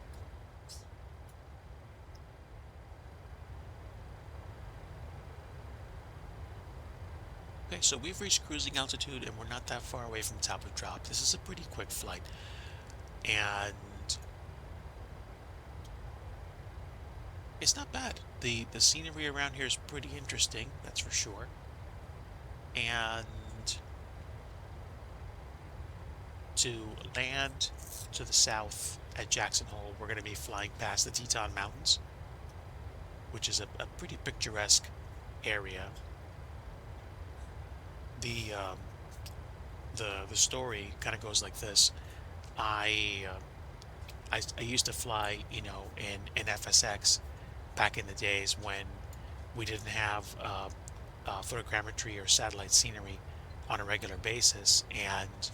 Okay, so we've reached cruising altitude and we're not that far away from top of drop. This is a pretty quick flight. And it's not bad. The scenery around here is pretty interesting, that's for sure. And to land to the south at Jackson Hole, we're going to be flying past the Teton Mountains, which is a pretty picturesque area. The story kind of goes like this. I used to fly, in FSX back in the days when we didn't have photogrammetry or satellite scenery on a regular basis, and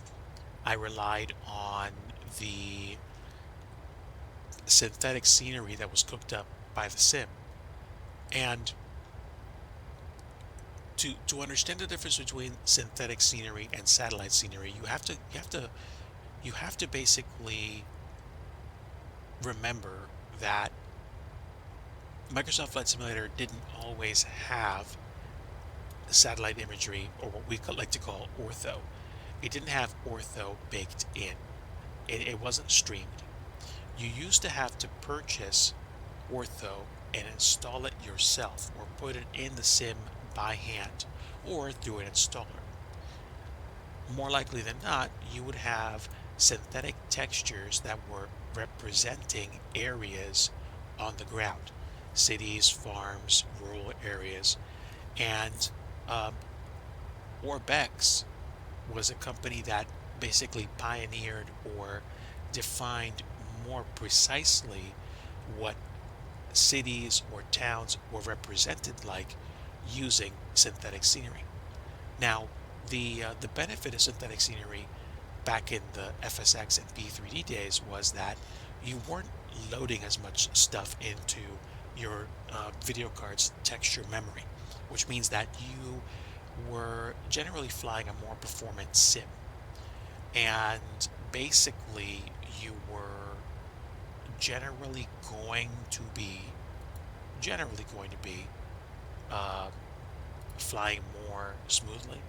I relied on the synthetic scenery that was cooked up by the sim. And to understand the difference between synthetic scenery and satellite scenery, you have to basically remember that Microsoft Flight Simulator didn't always have satellite imagery, or what we like to call ortho. It didn't have ortho baked in. It wasn't streamed. You used to have to purchase ortho and install it yourself, or put it in the sim by hand, or through an installer. More likely than not, you would have synthetic textures that were representing areas on the ground, cities, farms, rural areas. And Orbex was a company that basically pioneered or defined more precisely what cities or towns were represented like using synthetic scenery. Now, the benefit of synthetic scenery back in the FSX and B3D days was that you weren't loading as much stuff into your video card's texture memory, which means that you were generally flying a more performant sim. And basically, you were generally going to be generally going to be uh, flying more smoothly.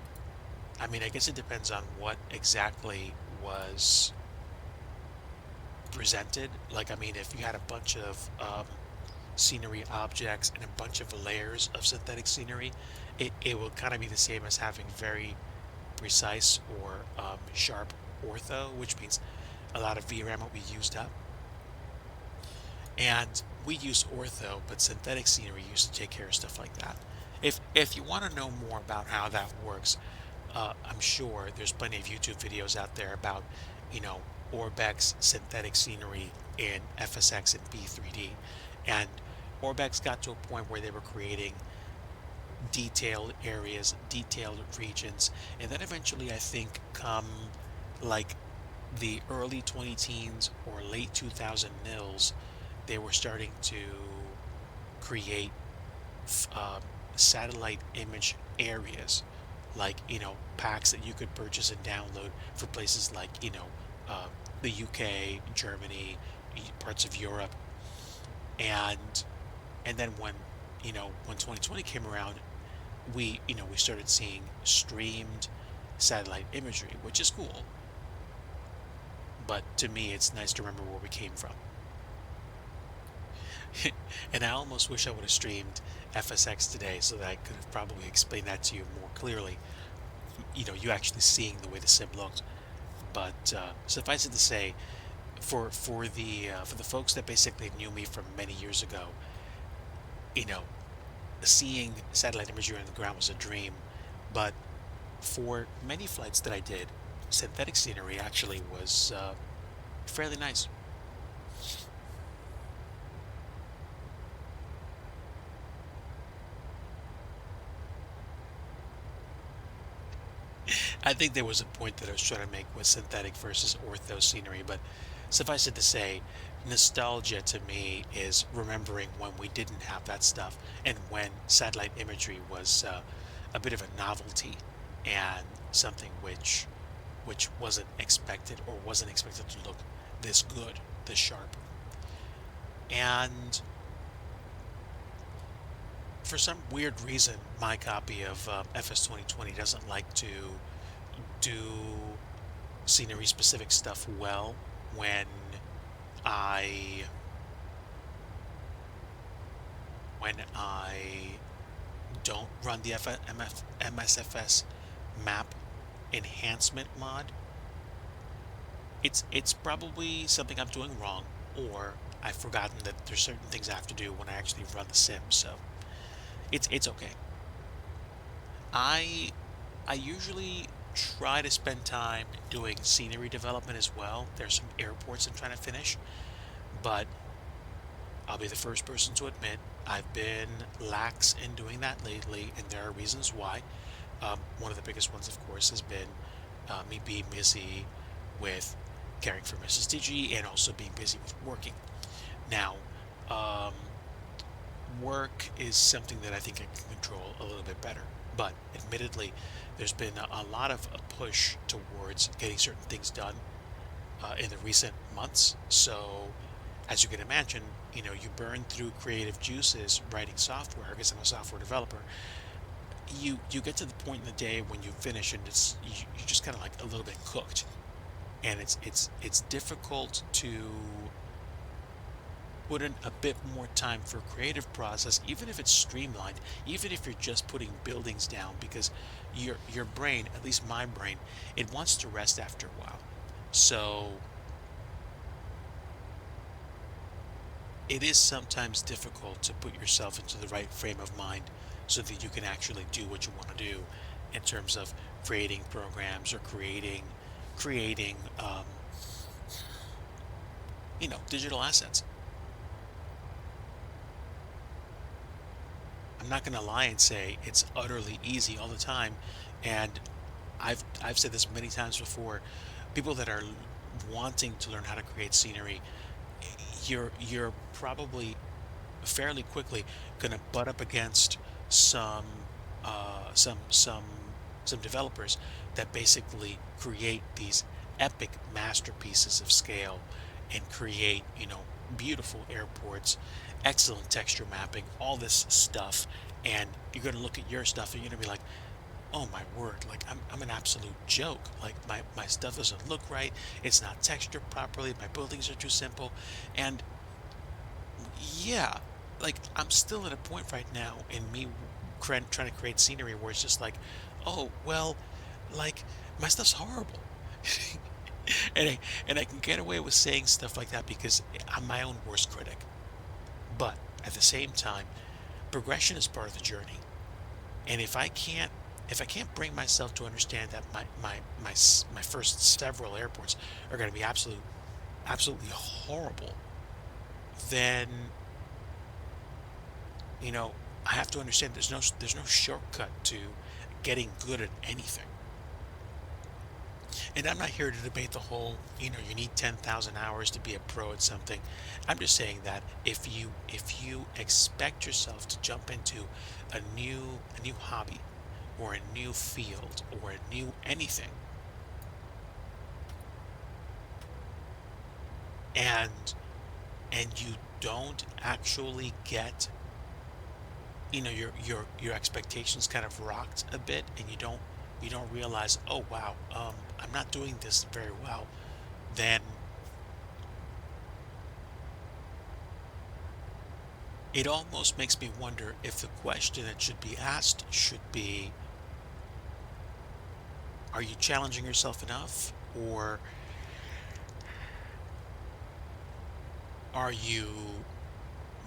I mean, I guess it depends on what exactly was presented. Like, I mean, if you had a bunch of scenery objects and a bunch of layers of synthetic scenery, it will kind of be the same as having very precise or sharp ortho, which means a lot of VRAM will be used up. And we use ortho, but synthetic scenery used to take care of stuff like that. If you want to know more about how that works, I'm sure there's plenty of YouTube videos out there about, you know, Orbex synthetic scenery in FSX and B3D. And Orbex got to a point where they were creating detailed areas, detailed regions, and then eventually I think come like the early 20 teens or late 2000 nils, they were starting to create um, satellite image areas, like, you know, packs that you could purchase and download for places like, you know, uh, the UK, Germany, parts of Europe. And then when, you know, when 2020 came around, we started seeing streamed satellite imagery, which is cool, but to me it's nice to remember where we came from. And I almost wish I would have streamed FSX today so that I could have probably explained that to you more clearly, you know, you actually seeing the way the sim looked. But suffice it to say, for the folks that basically knew me from many years ago, you know, seeing satellite imagery on the ground was a dream. But for many flights that I did, synthetic scenery actually was fairly nice. I think there was a point that I was trying to make with synthetic versus ortho scenery, but suffice it to say, nostalgia to me is remembering when we didn't have that stuff and when satellite imagery was a bit of a novelty and something which wasn't expected or wasn't expected to look this good, this sharp. And for some weird reason, my copy of FS2020 doesn't like to do scenery specific stuff well when I don't run the MSFS map enhancement mod. It's probably something I'm doing wrong, or I've forgotten that there's certain things I have to do when I actually run the sim, so it's okay. I usually try to spend time doing scenery development as well. There's some airports I'm trying to finish, but I'll be the first person to admit I've been lax in doing that lately, and there are reasons why. One of the biggest ones, of course, has been me being busy with caring for Mrs. Digi and also being busy with working. Now, work is something that I think I can control a little bit better, but admittedly, there's been a lot of a push towards getting certain things done in the recent months. So, as you can imagine, you know, you burn through creative juices writing software, because I'm a software developer. You get to the point in the day when you finish and you're just kind of like a little bit cooked, and it's difficult to put in a bit more time for creative process, even if it's streamlined, even if you're just putting buildings down, because your brain, at least my brain, it wants to rest after a while. So it is sometimes difficult to put yourself into the right frame of mind so that you can actually do what you want to do in terms of creating programs or creating you know, digital assets. I'm not going to lie and say it's utterly easy all the time, and I've said this many times before. People that are wanting to learn how to create scenery, you're probably fairly quickly going to butt up against some some developers that basically create these epic masterpieces of scale and create, beautiful airports, excellent texture mapping, all this stuff. And you're going to look at your stuff and you're going to be like, oh my word, like I'm an absolute joke. Like my stuff doesn't look right. It's not textured properly. My buildings are too simple. And yeah, like I'm still at a point right now in me trying to create scenery where it's just like, oh, well, like my stuff's horrible. And I can get away with saying stuff like that because I'm my own worst critic. But at the same time, progression is part of the journey. And if I can't bring myself to understand that my first several airports are going to be absolutely horrible, then I have to understand there's no shortcut to getting good at anything. And I'm not here to debate the whole, you need 10,000 hours to be a pro at something. I'm just saying that if you expect yourself to jump into a new hobby or a new field or a new anything, and you don't actually get, your expectations kind of rocked a bit, and you don't realize, oh wow, I'm not doing this very well, then it almost makes me wonder if the question that should be asked should be, are you challenging yourself enough, or are you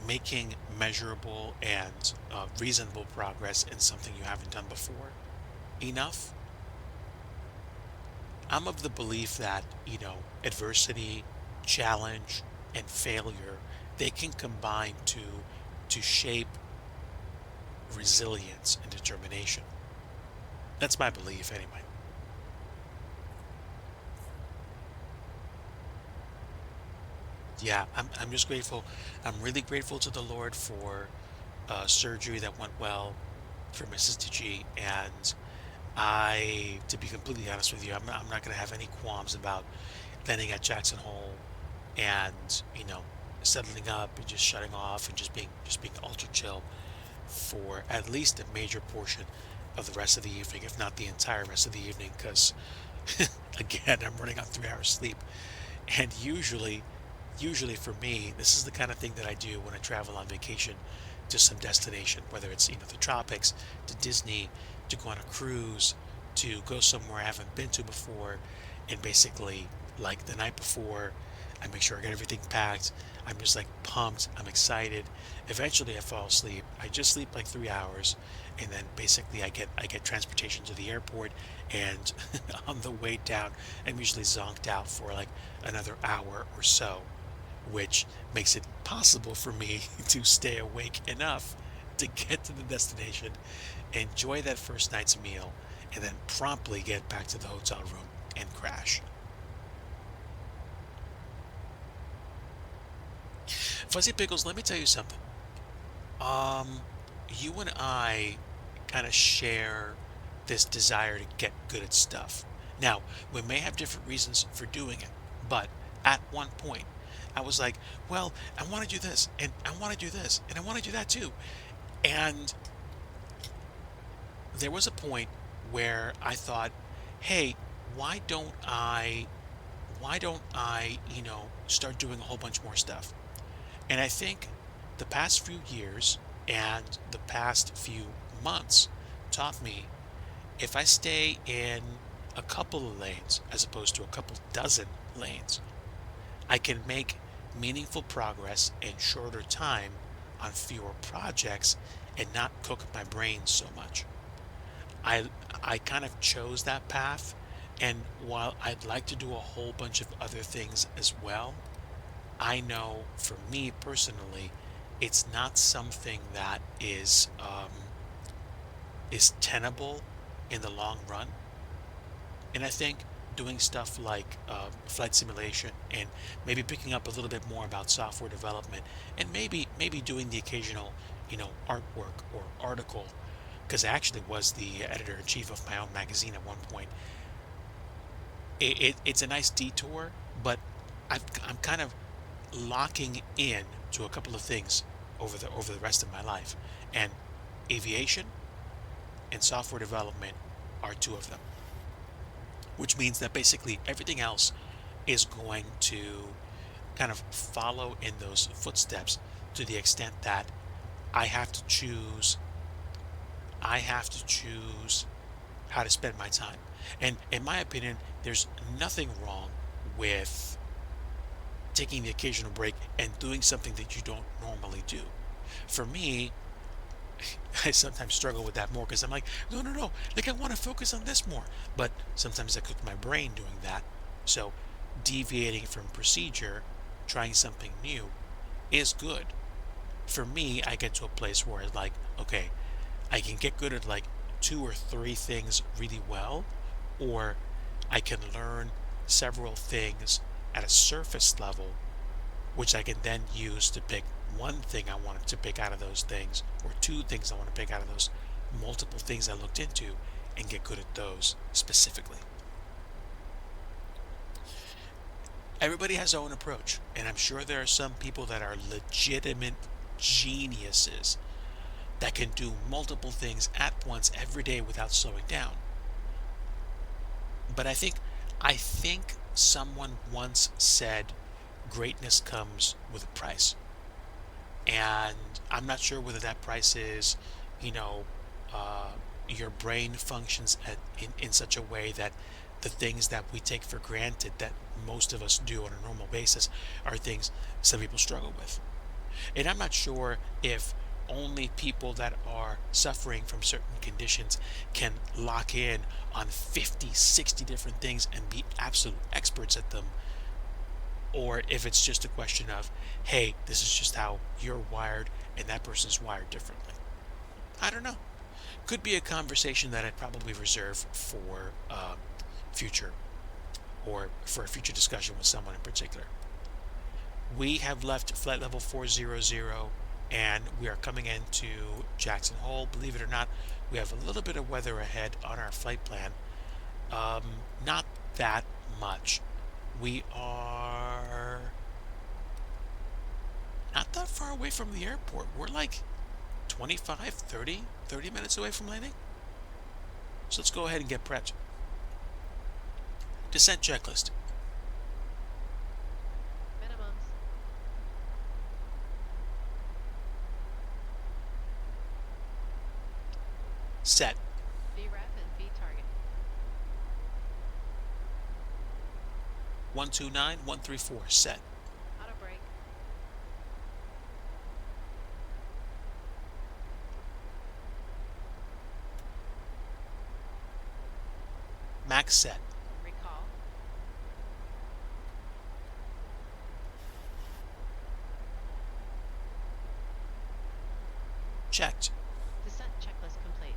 making measurable and reasonable progress in something you haven't done before enough? I'm of the belief that, adversity, challenge, and failure, they can combine to shape resilience and determination. That's my belief anyway. Yeah, I'm just grateful. I'm really grateful to the Lord for surgery that went well for Mrs. Digi, and to be completely honest with you, I'm not going to have any qualms about landing at Jackson Hole and, settling up and just shutting off and just being ultra chill for at least a major portion of the rest of the evening, if not the entire rest of the evening, because again, I'm running on 3 hours sleep. And usually for me, this is the kind of thing that I do when I travel on vacation to some destination, whether it's, the tropics, to Disney, to go on a cruise, to go somewhere I haven't been to before. And basically, like the night before, I make sure I get everything packed. I'm just like pumped. I'm excited. Eventually I fall asleep. I just sleep like 3 hours, and then basically I get transportation to the airport, and on the way down I'm usually zonked out for like another hour or so, which makes it possible for me to stay awake enough to get to the destination, enjoy that first night's meal, and then promptly get back to the hotel room and crash. Fuzzy Pickles, let me tell you something. You and I kind of share this desire to get good at stuff. Now, we may have different reasons for doing it, but at one point, I was like, well, I want to do this, and I want to do this, and I want to do that too. And there was a point where I thought, hey, why don't I, start doing a whole bunch more stuff? And I think the past few years and the past few months taught me, if I stay in a couple of lanes as opposed to a couple dozen lanes, I can make meaningful progress in shorter time on fewer projects and not cook my brain so much. I kind of chose that path, and while I'd like to do a whole bunch of other things as well, I know for me personally, it's not something that is tenable in the long run. And I think doing stuff like flight simulation, and maybe picking up a little bit more about software development, and maybe doing the occasional artwork or article because I actually was the editor-in-chief of my own magazine at one point. It's a nice detour, but I'm kind of locking in to a couple of things over the rest of my life, and aviation and software development are two of them, which means that basically everything else is going to kind of follow in those footsteps, to the extent that I have to choose I have to choose how to spend my time. And in my opinion, there's nothing wrong with taking the occasional break and doing something that you don't normally do. For me, I sometimes struggle with that more because I'm like, no, no, no, like I want to focus on this more. But sometimes I cook my brain doing that. So deviating from procedure, trying something new is good. For me, I get to a place where it's like, okay, I can get good at like 2 or 3 things really well, or I can learn several things at a surface level, which I can then use to pick one thing I wanted to pick out of those things, or 2 things I want to pick out of those multiple things I looked into, and get good at those specifically. Everybody has their own approach, and I'm sure there are some people that are legitimate geniuses that can do multiple things at once every day without slowing down. But I think someone once said greatness comes with a price. And I'm not sure whether that price is, you know, your brain functions in such a way that the things that we take for granted that most of us do on a normal basis are things some people struggle with. And I'm not sure if only people that are suffering from certain conditions can lock in on 50, 60 different things and be absolute experts at them, or if it's just a question of, hey, this is just how you're wired and that person's wired differently. I don't know. Could be a conversation that I'd probably reserve for future, or for a future discussion with someone in particular. We have left flight level 400 and we are coming into Jackson Hole. Believe it or not, we have a little bit of weather ahead on our flight plan. Not that much. We are not that far away from the airport. We're like 25, 30 minutes away from landing. So let's go ahead and get prepped. Descent checklist. Minimums. Set. VREF and V target. 129, 134. Set. Auto brake. Max set. Recall. Checked. Descent checklist complete.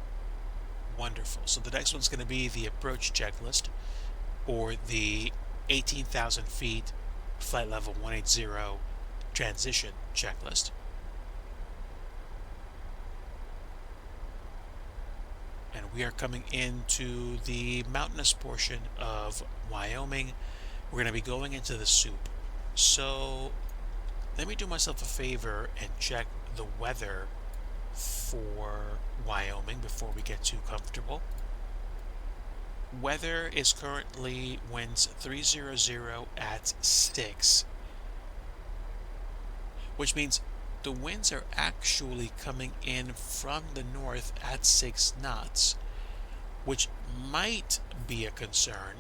Wonderful. So the next one's going to be the approach checklist, or the 18,000 feet flight level 180 transition checklist. And we are coming into the mountainous portion of Wyoming. We're going to be going into the soup. So let me do myself a favor and check the weather for Wyoming before we get too comfortable. Weather is currently winds 300 at 6, which means the winds are actually coming in from the north at 6 knots, which might be a concern,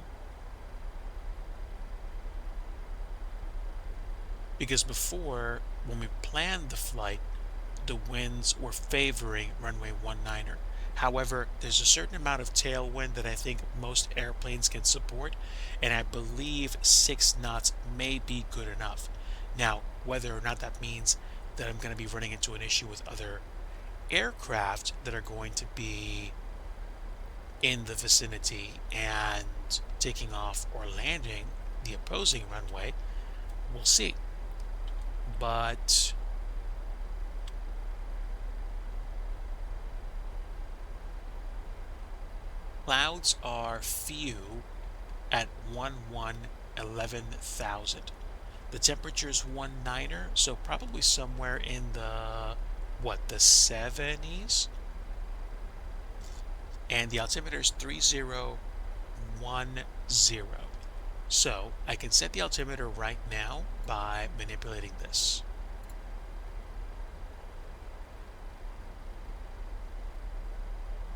because before, when we planned the flight, the winds were favoring runway 19er. However, there's a certain amount of tailwind that I think most airplanes can support, and I believe 6 knots may be good enough. Now, whether or not that means that I'm going to be running into an issue with other aircraft that are going to be in the vicinity and taking off or landing the opposing runway, we'll see. But clouds are few at 11,000. The temperature's 19er, so probably somewhere in the, what, the 70s? And the altimeter is 3010. So I can set the altimeter right now by manipulating this.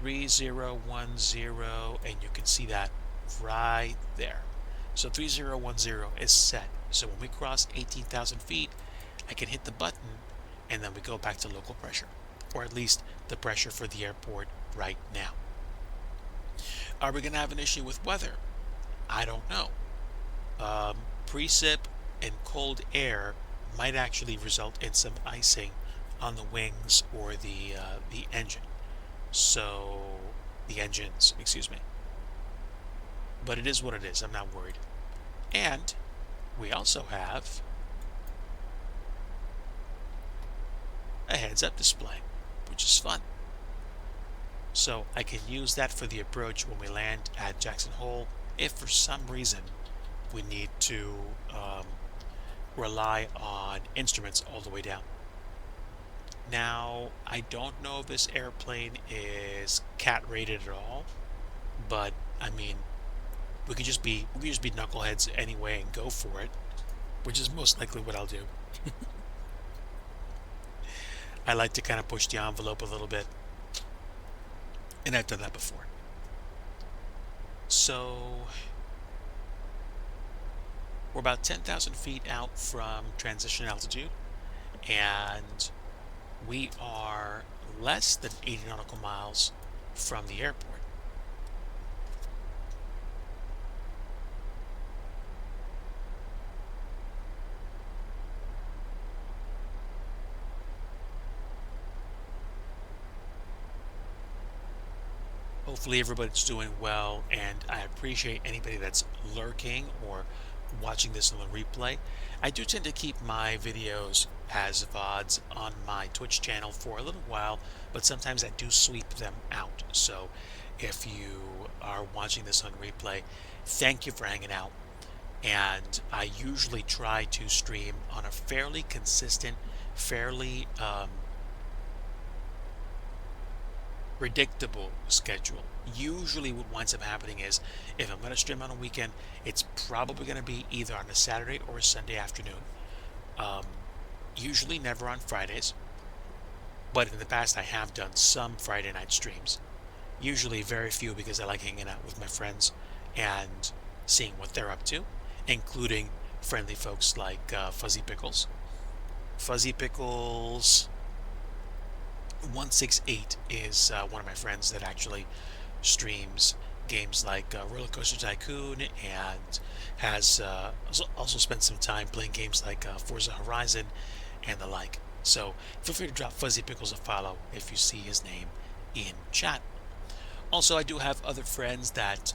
And you can see that right there. So 3010 is set. So when we cross 18,000 feet, I can hit the button and then we go back to local pressure, or at least the pressure for the airport right now. Are we going to have an issue with weather? I don't know. Precip and cold air might actually result in some icing on the wings or the engine. So the engines, excuse me. But it is what it is. I'm not worried. And we also have a heads-up display, which is fun. So I can use that for the approach when we land at Jackson Hole if for some reason we need to rely on instruments all the way down. Now, I don't know if this airplane is cat rated at all, but I mean, we could just be knuckleheads anyway and go for it, which is most likely what I'll do. I like to kind of push the envelope a little bit, and I've done that before. So we're about 10,000 feet out from transition altitude, and we are less than 80 nautical miles from the airport. Hopefully everybody's doing well, and I appreciate anybody that's lurking or watching this on the replay. I do tend to keep my videos as VODs on my Twitch channel for a little while, but sometimes I do sweep them out. So if you are watching this on replay, thank you for hanging out. And I usually try to stream on a fairly consistent, fairly predictable schedule. Usually what winds up happening is, if I'm going to stream on a weekend, it's probably going to be either on a Saturday or a Sunday afternoon. Usually never on Fridays, but in the past I have done some Friday night streams. Usually very few, because I like hanging out with my friends and seeing what they're up to, including friendly folks like Fuzzy Pickles. Fuzzy Pickles 168 is one of my friends that actually streams games like Roller Coaster Tycoon, and has also spent some time playing games like Forza Horizon and the like. So feel free to drop Fuzzy Pickles a follow if you see his name in chat. Also, I do have other friends that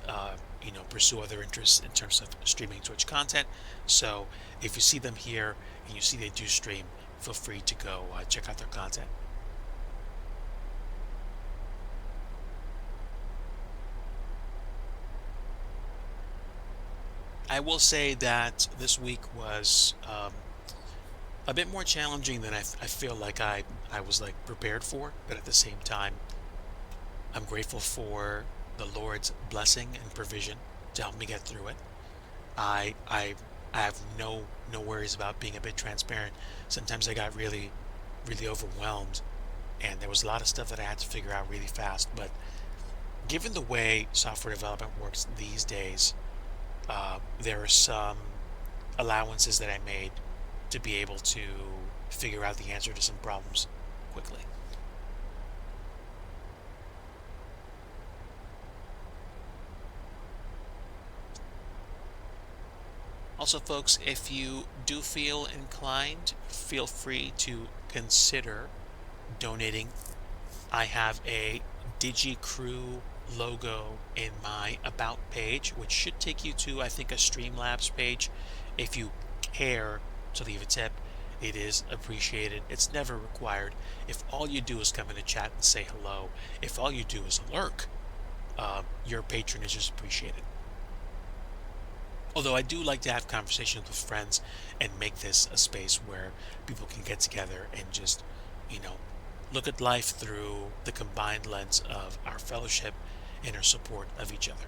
pursue other interests in terms of streaming Twitch content. So if you see them here and you see they do stream, feel free to go check out their content. I will say that this week was a bit more challenging than I feel like I was like prepared for, but at the same time, I'm grateful for the Lord's blessing and provision to help me get through it. I have no worries about being a bit transparent. Sometimes I got really overwhelmed, and there was a lot of stuff that I had to figure out really fast. But given the way software development works these days, there are some allowances that I made to be able to figure out the answer to some problems quickly. Also, folks, if you do feel inclined, feel free to consider donating. I have a Digi Crew logo in my About page, which should take you to, I think, a Streamlabs page. If you care to leave a tip, it is appreciated. It's never required. If all you do is come in a chat and say hello, if all you do is lurk, your patronage is appreciated. Although I do like to have conversations with friends and make this a space where people can get together and just, you know, look at life through the combined lens of our fellowship and our support of each other.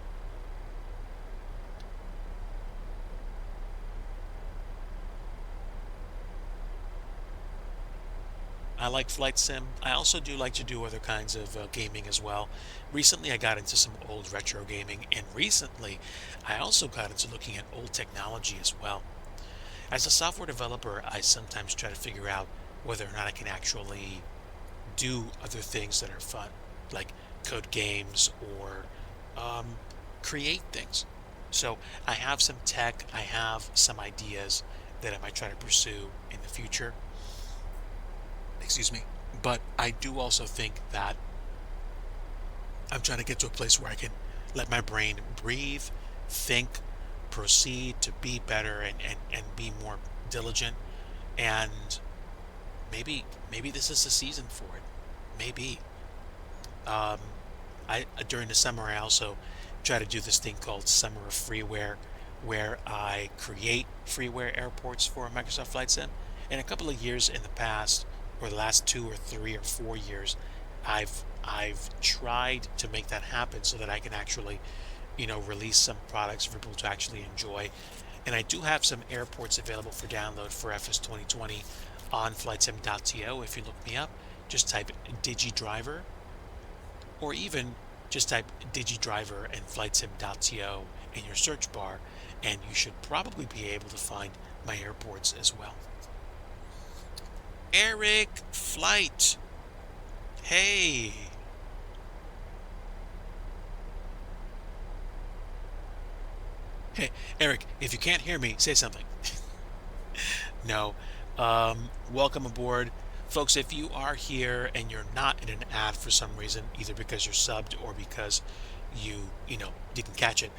I like flight sim. I also do like to do other kinds of gaming as well. Recently, I got into some old retro gaming, and recently, I also got into looking at old technology as well. As a software developer, I sometimes try to figure out whether or not I can actually do other things that are fun, like code games or um, create things. So I have some tech, I have some ideas that I might try to pursue in the future. Excuse me. But I do also think that I'm trying to get to a place where I can let my brain breathe, think, proceed to be better and be more diligent. And maybe this is the season for it. Maybe. Um, I during the summer I also try to do this thing called Summer of Freeware, where I create freeware airports for Microsoft Flight Sim. In a couple of years in the past, or the last 2 or 3 or 4 years, I've tried to make that happen so that I can actually, release some products for people to actually enjoy. And I do have some airports available for download for FS 2020 on flightsim.to. If you look me up, just type Digi Driver, or even just type Digi Driver and flightsim.to in your search bar, and you should probably be able to find my airports as well. Eric Flight. Hey. Hey, Eric, if you can't hear me, say something. No. Welcome aboard. Folks, if you are here and you're not in an ad for some reason, either because you're subbed or because you didn't catch it,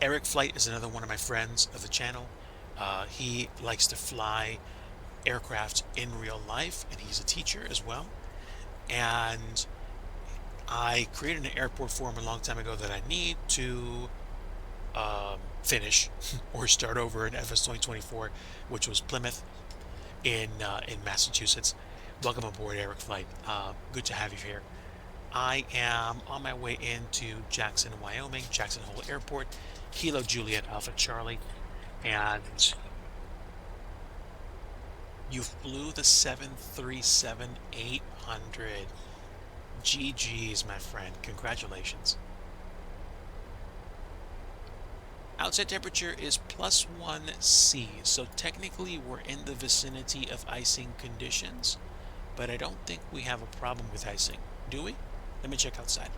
Eric Flight is another one of my friends of the channel. He likes to fly aircraft in real life, and he's a teacher as well. And I created an airport for him a long time ago that I need to finish or start over in FS 2024, which was Plymouth in Massachusetts. Welcome aboard, Eric Flight. Good to have you here. I am on my way into Jackson, Wyoming, Jackson Hole Airport, Kilo Juliet Alpha Charlie, and you flew the 737-800. GG's, my friend. Congratulations. Outside temperature is +1 C, so technically we're in the vicinity of icing conditions, but I don't think we have a problem with icing, do we? Let me check outside.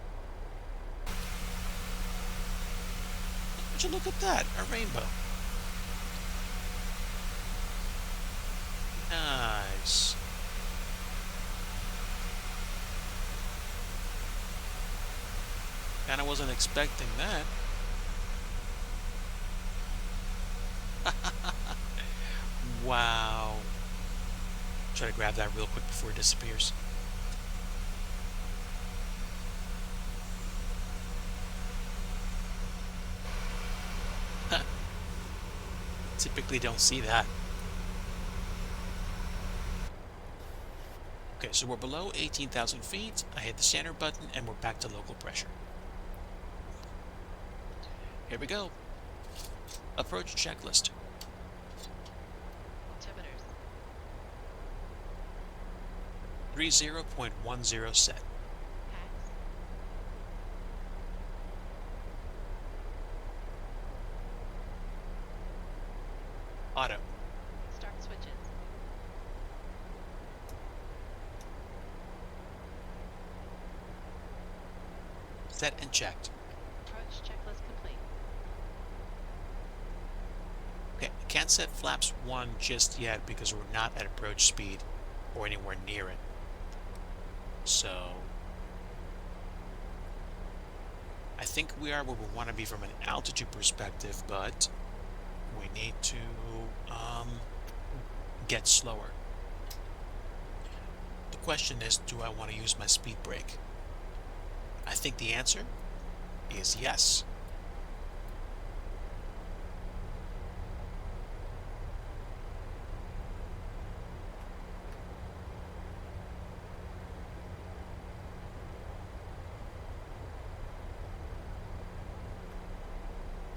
Would you look at that? A rainbow. Nice. Kinda wasn't expecting that. Wow. Try to grab that real quick before it disappears. Typically don't see that. Okay, so we're below 18,000 feet. I hit the center button and we're back to local pressure. Here we go. Approach checklist. Altimeters. 30.10 set. Packs. Auto. Start switches. Set and checked. Approach checklist complete. Okay, can't set flaps 1 just yet because we're not at approach speed or anywhere near it. So I think we are where we want to be from an altitude perspective, but we need to get slower. The question is, do I want to use my speed brake? I think the answer is yes.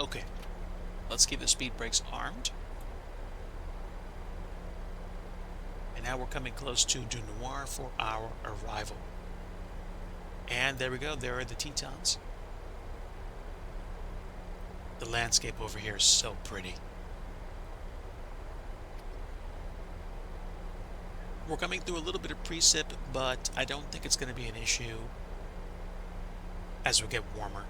Okay, let's keep the speed brakes armed. And now we're coming close to Du Noir for our arrival. And there we go, there are the Tetons. The landscape over here is so pretty. We're coming through a little bit of precip, but I don't think it's going to be an issue as we get warmer.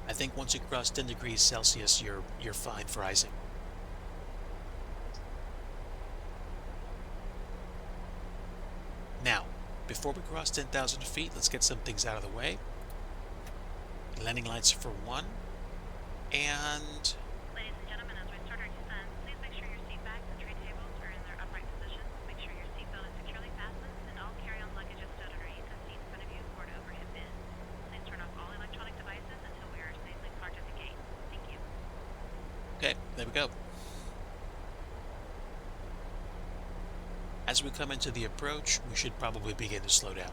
I think once you cross 10 degrees Celsius, you're fine for icing. Now, before we cross 10,000 feet, let's get some things out of the way. Landing lights for one, and Ladies and gentlemen, as we start our descent, please make sure your seat backs and tray tables are in their upright positions. Make sure your seatbelt is securely fastened and all carry-on luggage is stowed underneath the seat in front of you or to overhead bin. Please turn off all electronic devices until we are safely parked at the gate. Thank you. okay, there we go. As we come into the approach, we should probably begin to slow down.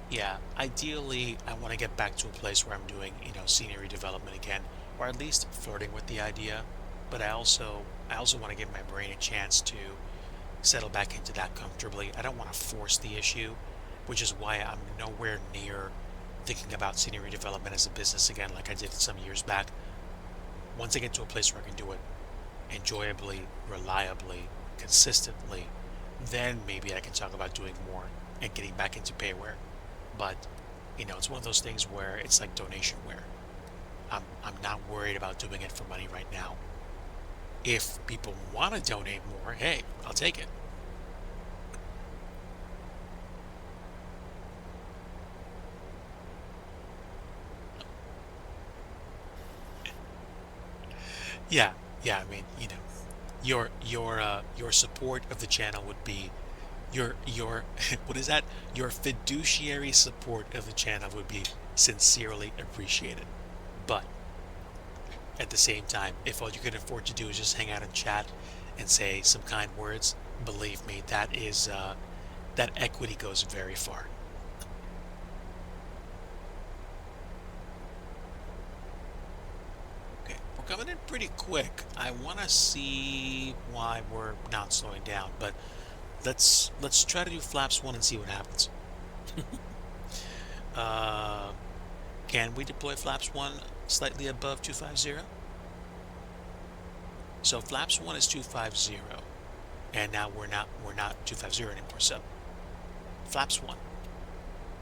Yeah, ideally, I want to get back to a place where I'm doing, scenery development again, or at least flirting with the idea. But I also want to give my brain a chance to settle back into that comfortably. I don't want to force the issue, which is why I'm nowhere near thinking about scenery development as a business again, like I did some years back. Once I get to a place where I can do it enjoyably, reliably, consistently, then maybe I can talk about doing more and getting back into payware. But it's one of those things where it's like donationware. I'm not worried about doing it for money right now. If people want to donate more, hey, I'll take it. Yeah, I mean, your support of the channel would be your what is that? Your fiduciary support of the channel would be sincerely appreciated. But at the same time, if all you can afford to do is just hang out and chat and say some kind words, believe me, that equity goes very far. Okay, we're coming in pretty quick. I want to see why we're not slowing down, but let's try to do flaps 1 and see what happens. Can we deploy flaps 1 slightly above 250? So flaps 1 is 250, and now we're not 250 anymore. So flaps 1.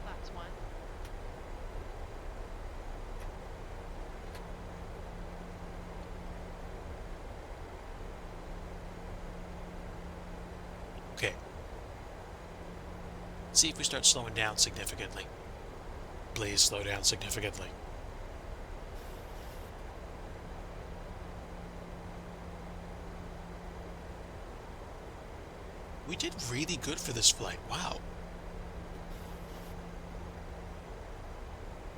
Flaps 1. Okay. See if we start slowing down significantly. Please slow down significantly. We did really good for this flight. Wow.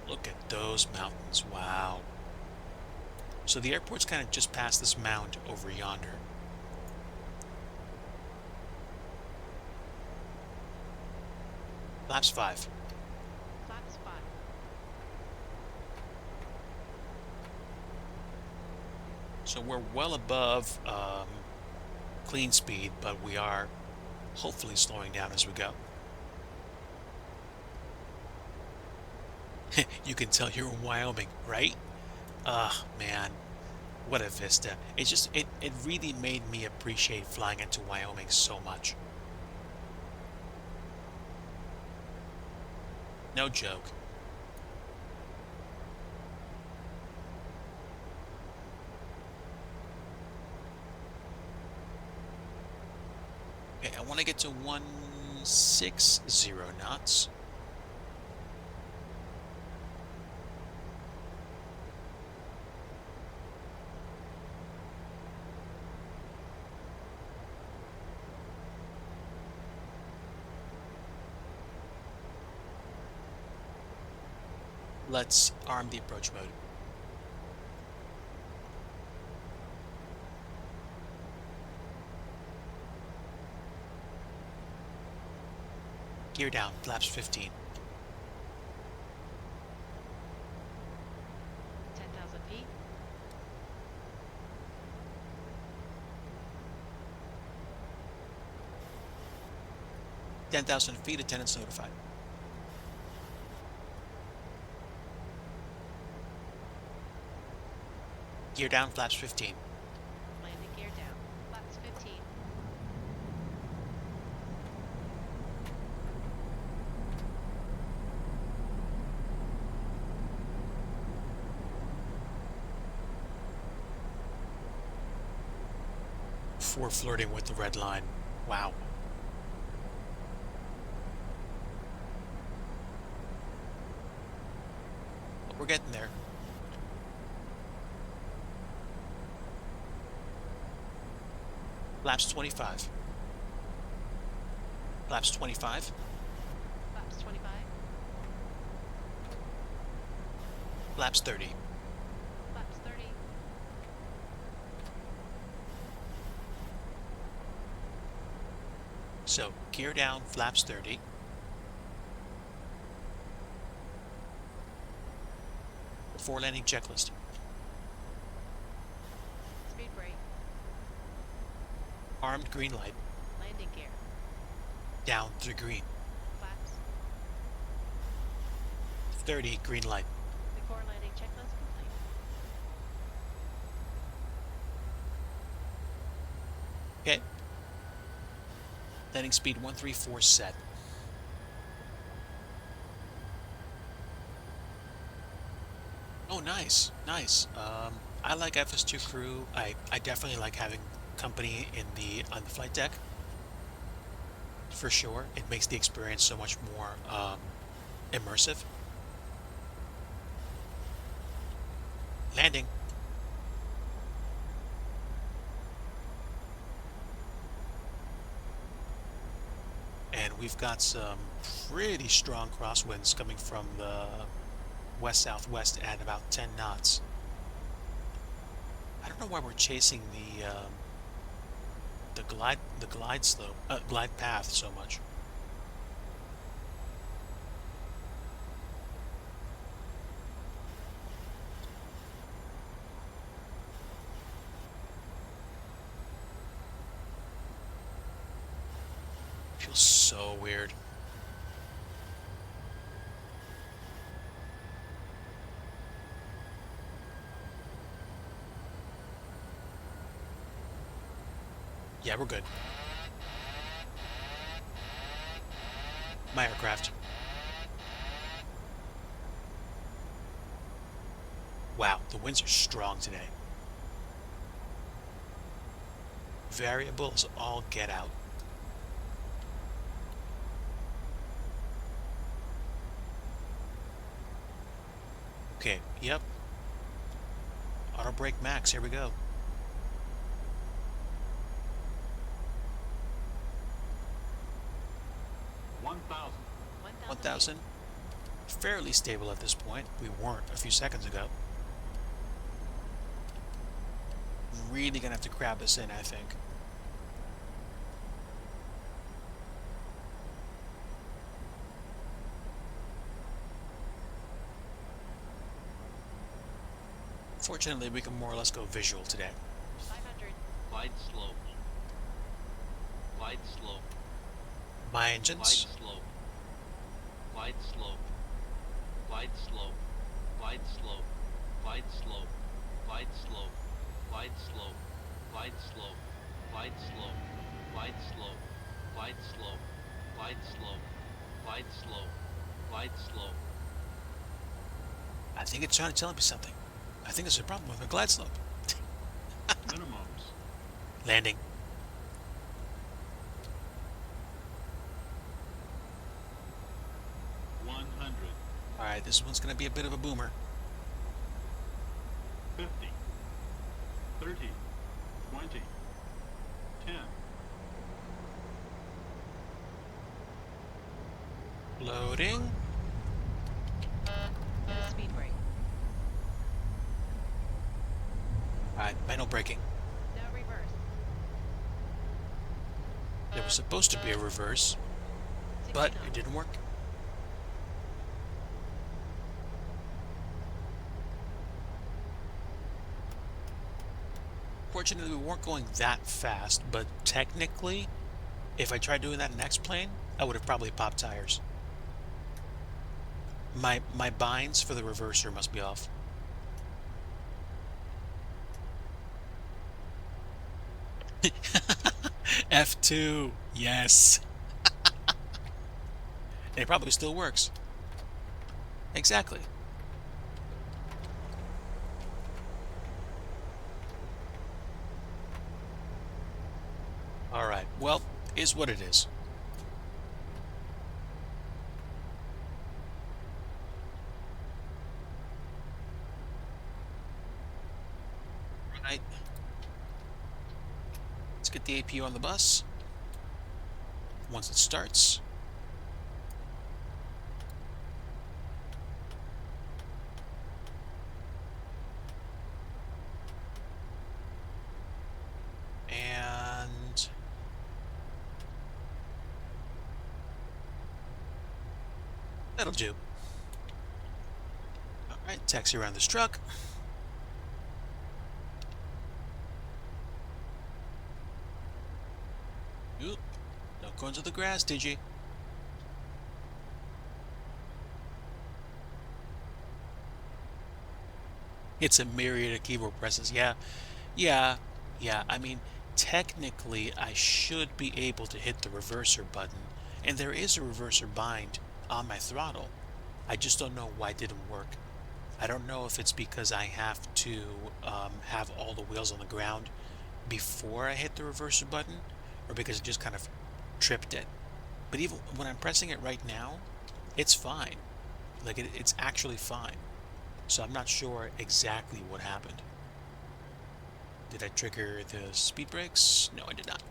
Look at those mountains. Wow. So the airport's kind of just past this mound over yonder. Flaps 5. Flaps 5. So we're well above clean speed, but we are hopefully slowing down as we go. You can tell you're in Wyoming, right? Man, what a vista. It really made me appreciate flying into Wyoming so much. No joke. Okay, I want to get to 160 knots. Let's arm the approach mode. Gear down, flaps 15. 10,000 feet. Ten 10,000 feet, attendants notified. Gear down, flaps 15. Landing gear down. Flaps 15. Before flirting with the red line. Wow. But we're getting there. Flaps 25. Flaps 25. Flaps 25. Flaps 30. Flaps 30. So, gear down, flaps 30. Before landing checklist. Speed brake. Armed green light. Landing gear. Down through green. Flaps. 30 green light. Before landing checklist complete. Okay. Landing speed 134 set. Oh, nice, nice. I like FS2 crew. I definitely like having company on the flight deck. For sure, it makes the experience so much more immersive. Landing. And we've got some pretty strong crosswinds coming from the west-southwest at about 10 knots. I don't know why we're chasing the glide path so much. Feels so weird. Yeah, we're good. My aircraft. Wow, the winds are strong today. Variables all get out. Okay, yep. Auto brake max, here we go. 1,000. Fairly stable at this point. We weren't a few seconds ago. Really gonna have to crab this in, I think. Fortunately, we can more or less go visual today. 500. Glide slope. Glide slope. My engines. Glide slope. Glide slope. Glide slope. Glide slope. Glide slope. Glide slope. Glide slope. Glide slope. Glide slope. Glide slope. Glide slope. Glide slope. Glide slope. Glide slope. I think it's trying to tell me something. I think there's a problem with my glide slope. Minimums. Landing. Alright, this one's gonna be a bit of a boomer. 50. 30. 20. 10. Loading. Speed brake. Alright, manual braking. Now reverse. There was supposed to be a reverse, but 60 it didn't work. Fortunately, we weren't going that fast, but technically, if I tried doing that in X-Plane, I would have probably popped tires. My binds for the reverser must be off. F2, yes. It probably still works. Exactly. All right. Well, is what it is. Right. Let's get the APU on the bus. Once it starts. And that'll do. All right, taxi around this truck. Oop, don't go into the grass, Digi. It's a myriad of keyboard presses. Yeah, yeah, yeah. I mean, technically, I should be able to hit the reverser button, and there is a reverser bind on my throttle. I just don't know why it didn't work. I don't know if it's because I have to have all the wheels on the ground before I hit the reverser button, or because it just kind of tripped it. But even when I'm pressing it right now, it's fine. Like it's actually fine. So I'm not sure exactly what happened. Did I trigger the speed brakes? No, I did not.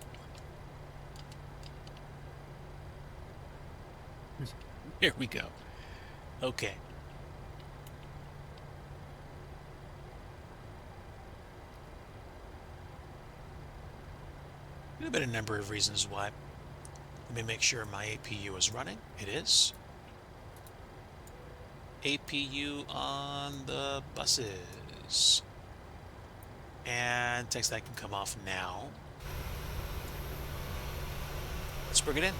Here we go. Okay. There have been a number of reasons why. Let me make sure my APU is running. It is. APU on the buses. And text that can come off now. Let's bring it in.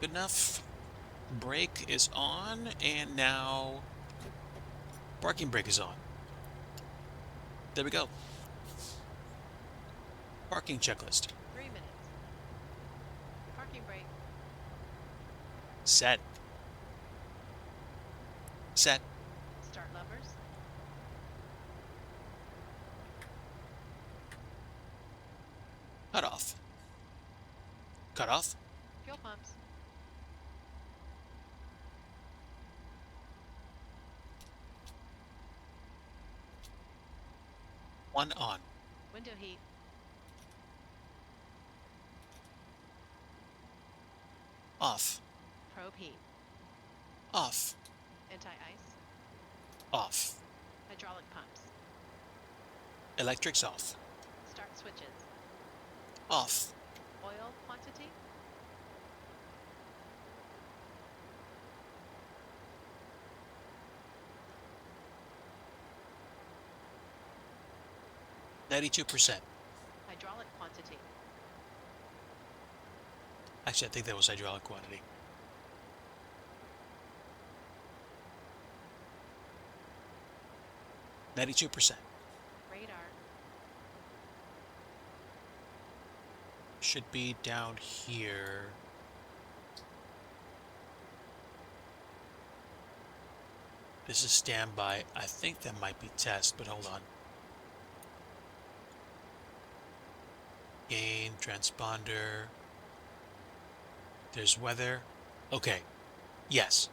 Good enough. Brake is on, and now parking brake is on. There we go. Parking checklist. 3 minutes. Parking brake. Set. Set. Start levers. Cut off. Cut off. Fuel pumps. One on. Window heat. Off. Probe heat. Off. Anti-ice. Off. Hydraulic pumps. Electrics off. Start switches. Off. Oil quantity. %. Hydraulic quantity. Actually, I think that was hydraulic quantity. %. Radar. Should be down here. This is standby. I think that might be test, but hold on. Gain, transponder. There's weather. Okay. Yes.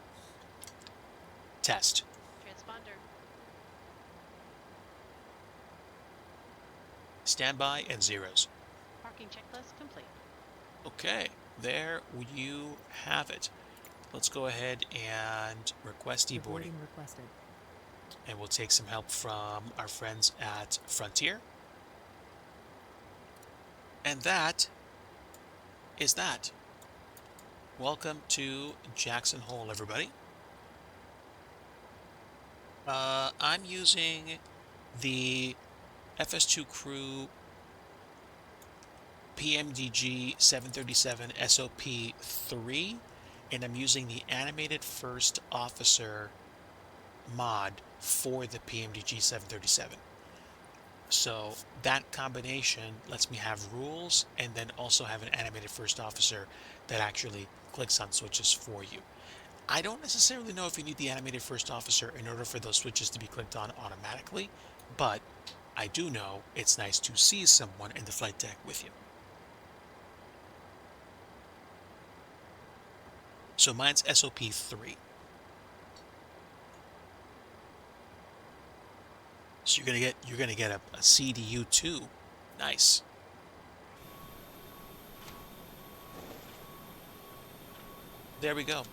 Test. Transponder. Standby and zeros. Parking checklist complete. Okay, there you have it. Let's go ahead and request deboarding. Deboarding requested. And we'll take some help from our friends at Frontier. And that is that. Welcome to Jackson Hole, everybody. I'm using the FS2 Crew PMDG 737 SOP 3, and I'm using the Animated First Officer mod for the PMDG 737. So that combination lets me have rules and then also have an animated first officer that actually clicks on switches for you. I don't necessarily know if you need the animated first officer in order for those switches to be clicked on automatically, but I do know it's nice to see someone in the flight deck with you. So mine's SOP 3. So you're gonna get a CDU 2. Nice. There we go.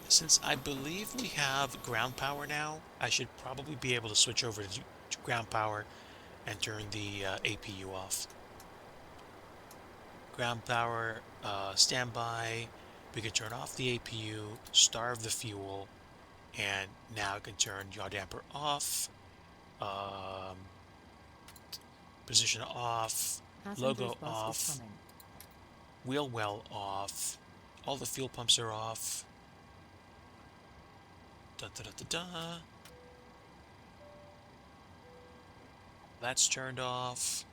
Since I believe we have ground power now, I should probably be able to switch over to ground power and turn the APU off. Ground power, standby. We can turn off the APU, starve the fuel, and now I can turn yaw damper off, position off, Passengers logo bus off, is coming. wheel well off, all the fuel pumps are off. Da, da, da, da, da. That's turned off.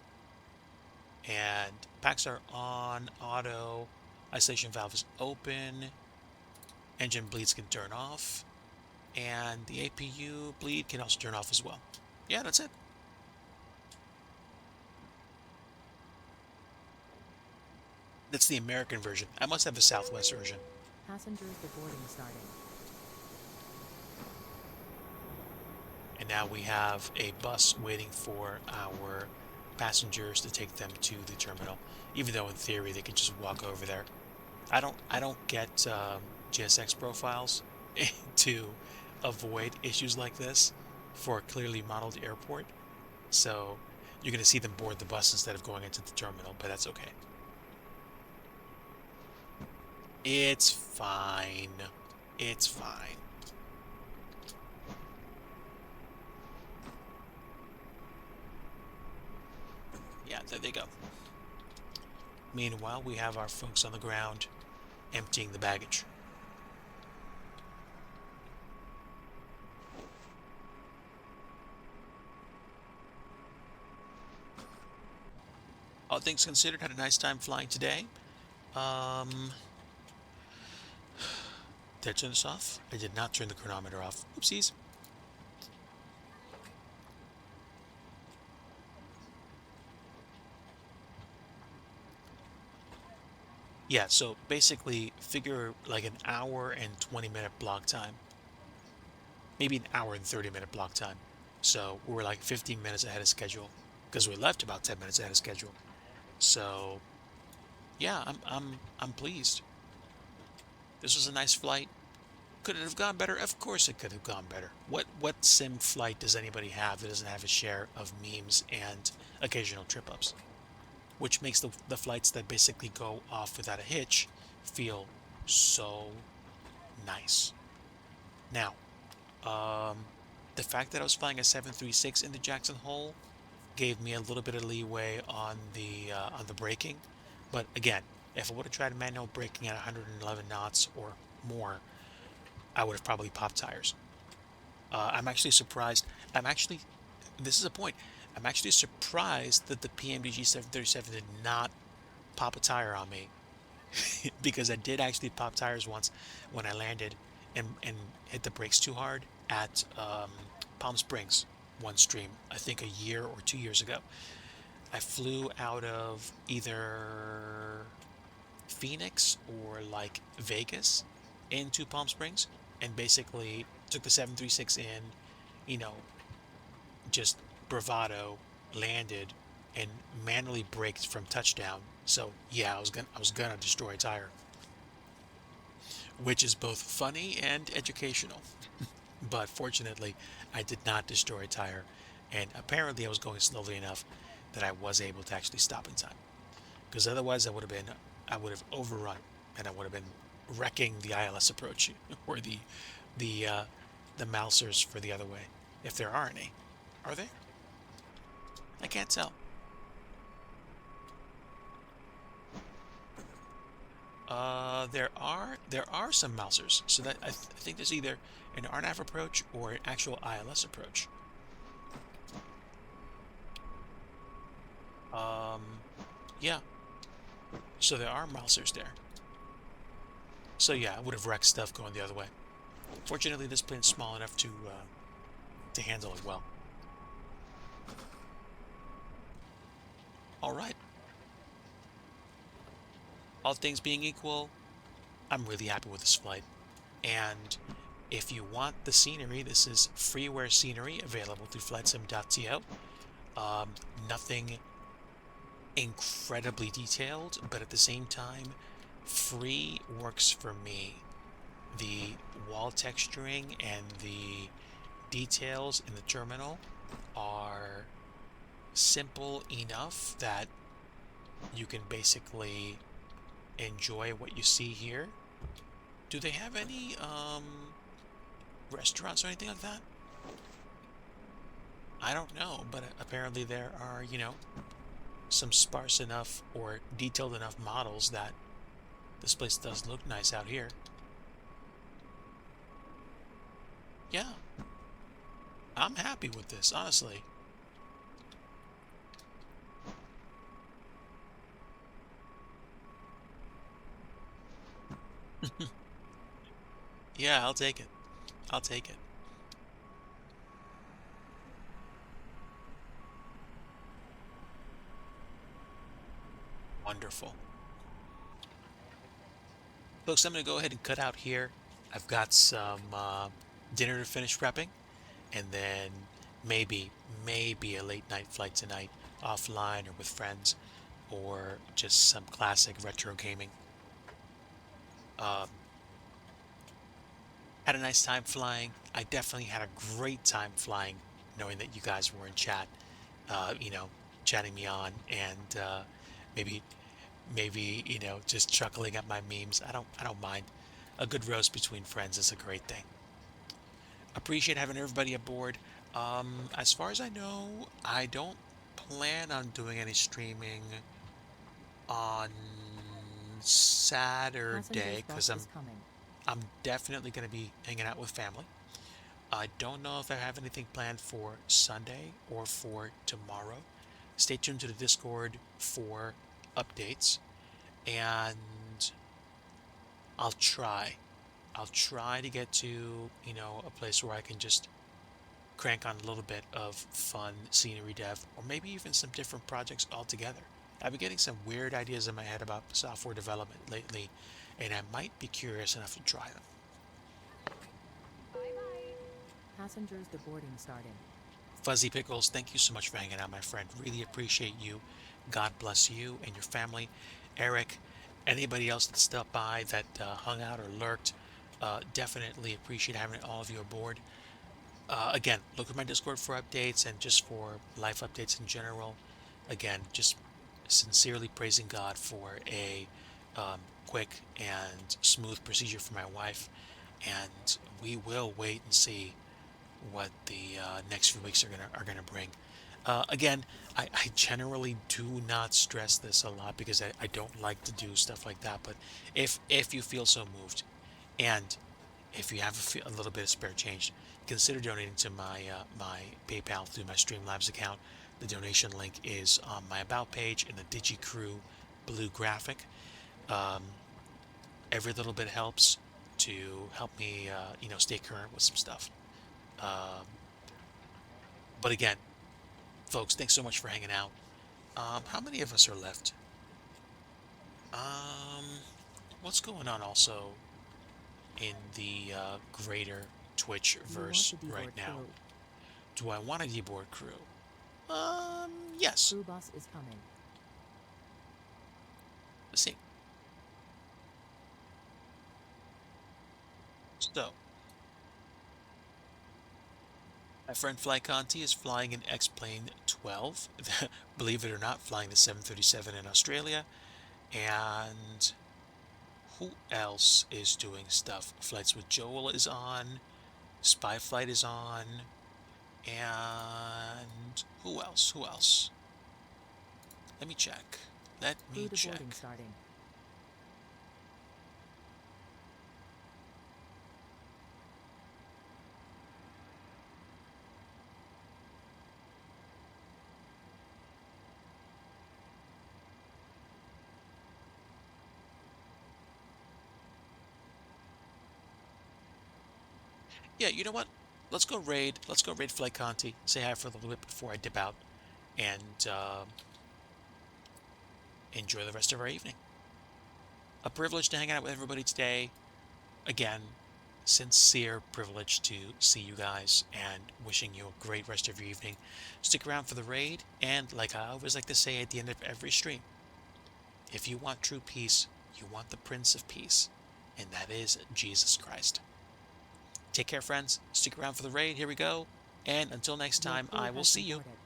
And packs are on, auto, isolation valve is open, engine bleeds can turn off, and the APU bleed can also turn off as well. Yeah, that's it. That's the American version. I must have the Southwest version. Passengers deboarding starting. And now we have a bus waiting for our passengers to take them to the terminal, even though in theory they can just walk over there. I don't get GSX profiles to avoid issues like this for a clearly modeled airport, so you're going to see them board the bus instead of going into the terminal, but that's okay. It's fine. It's fine. Yeah, there they go. Meanwhile, we have our folks on the ground emptying the baggage. All things considered, had a nice time flying today. Did I turn this off? I did not turn the chronometer off. Oopsies. Yeah, so basically figure like an hour and 20-minute block time. Maybe an hour and 30-minute block time. So we were like 15 minutes ahead of schedule because we left about 10 minutes ahead of schedule. So yeah, I'm pleased. This was a nice flight. Could it have gone better? Of course it could have gone better. What sim flight does anybody have that doesn't have a share of memes and occasional trip ups? Which makes the flights that basically go off without a hitch feel so nice. Now, the fact that I was flying a 736 into Jackson Hole gave me a little bit of leeway on the braking. But again, if I would have tried manual braking at 111 knots or more, I would have probably popped tires. I'm actually surprised. This is a point. I'm actually surprised that the PMDG 737 did not pop a tire on me because I did actually pop tires once when I landed and hit the brakes too hard at Palm Springs one stream, I think a year or 2 years ago. I flew out of either Phoenix or like Vegas, into Palm Springs and basically took the 736 in, you know, just bravado, landed, and manually braked from touchdown. So yeah, I was gonna destroy a tire, which is both funny and educational. But fortunately, I did not destroy a tire, and apparently I was going slowly enough that I was able to actually stop in time. Because otherwise, I would have overrun, and I would have been wrecking the ILS approach or the uh, the Mousers for the other way, if there are any. Are there? I can't tell. There are some Mousers, so that I think there's either an RNAV approach or an actual ILS approach. Um, yeah. So there are Mousers there. So yeah, I would have wrecked stuff going the other way. Fortunately, this plane's small enough to handle it well. All right. All things being equal, I'm really happy with this flight. And if you want the scenery, this is freeware scenery available through flightsim.to. Nothing incredibly detailed, but at the same time, free works for me. The wall texturing and the details in the terminal are simple enough that you can basically enjoy what you see here. Do they have any restaurants or anything like that? I don't know, but apparently there are, some sparse enough or detailed enough models that this place does look nice out here. Yeah, I'm happy with this, honestly. Yeah, I'll take it. I'll take it. Wonderful. Folks, I'm going to go ahead and cut out here. I've got some dinner to finish prepping, and then maybe a late night flight tonight offline or with friends, or just some classic retro gaming. Um, had a nice time flying. I definitely had a great time flying, knowing that you guys were in chat, you know, chatting me on, and maybe just chuckling at my memes. I don't mind. A good roast between friends is a great thing. Appreciate having everybody aboard. As far as I know, I don't plan on doing any streaming on Saturday Passenger's because bus is coming. I'm definitely going to be hanging out with family. I don't know if I have anything planned for Sunday or for tomorrow. Stay tuned to the Discord for updates, and I'll try. I'll try to get to, a place where I can just crank on a little bit of fun scenery dev, or maybe even some different projects altogether. I've been getting some weird ideas in my head about software development lately, and I might be curious enough to try them. Passengers deboarding starting. Fuzzy Pickles, thank you so much for hanging out, my friend. Really appreciate you. God bless you and your family. Eric, anybody else that stopped by that hung out or lurked, definitely appreciate having all of you aboard. Again, look at my Discord for updates and just for life updates in general. Again, just sincerely praising God for a quick and smooth procedure for my wife. And we will wait and see what the next few weeks are gonna bring. Again, I generally do not stress this a lot because I don't like to do stuff like that. But if you feel so moved, and if you have a little bit of spare change, consider donating to my PayPal through my Streamlabs account. The donation link is on my About page in the Digi Crew blue graphic. Um, every little bit helps to help me, stay current with some stuff. Um, but again, folks, thanks so much for hanging out. How many of us are left? Um, what's going on also in the greater Twitch You want verse to deboard right now. crew. Do I want to deboard crew? Yes. Crew bus is coming. Let's see. So, my friend Fly Conti is flying an X-Plane 12. Believe it or not, flying the 737 in Australia. And who else is doing stuff? Flights with Joel is on. Spy Flight is on. And who else? Who else? Let me check. Let Crew me check. deboarding starting. Yeah, you know what? Let's go raid. Let's go raid Flight Conti. Say hi for a little bit before I dip out, and enjoy the rest of our evening. A privilege to hang out with everybody today. Again, sincere privilege to see you guys, and wishing you a great rest of your evening. Stick around for the raid, and like I always like to say at the end of every stream, if you want true peace, you want the Prince of Peace, and that is Jesus Christ. Take care, friends. Stick around for the raid. Here we go. And until next Your time, crew I will has see you. deboarded.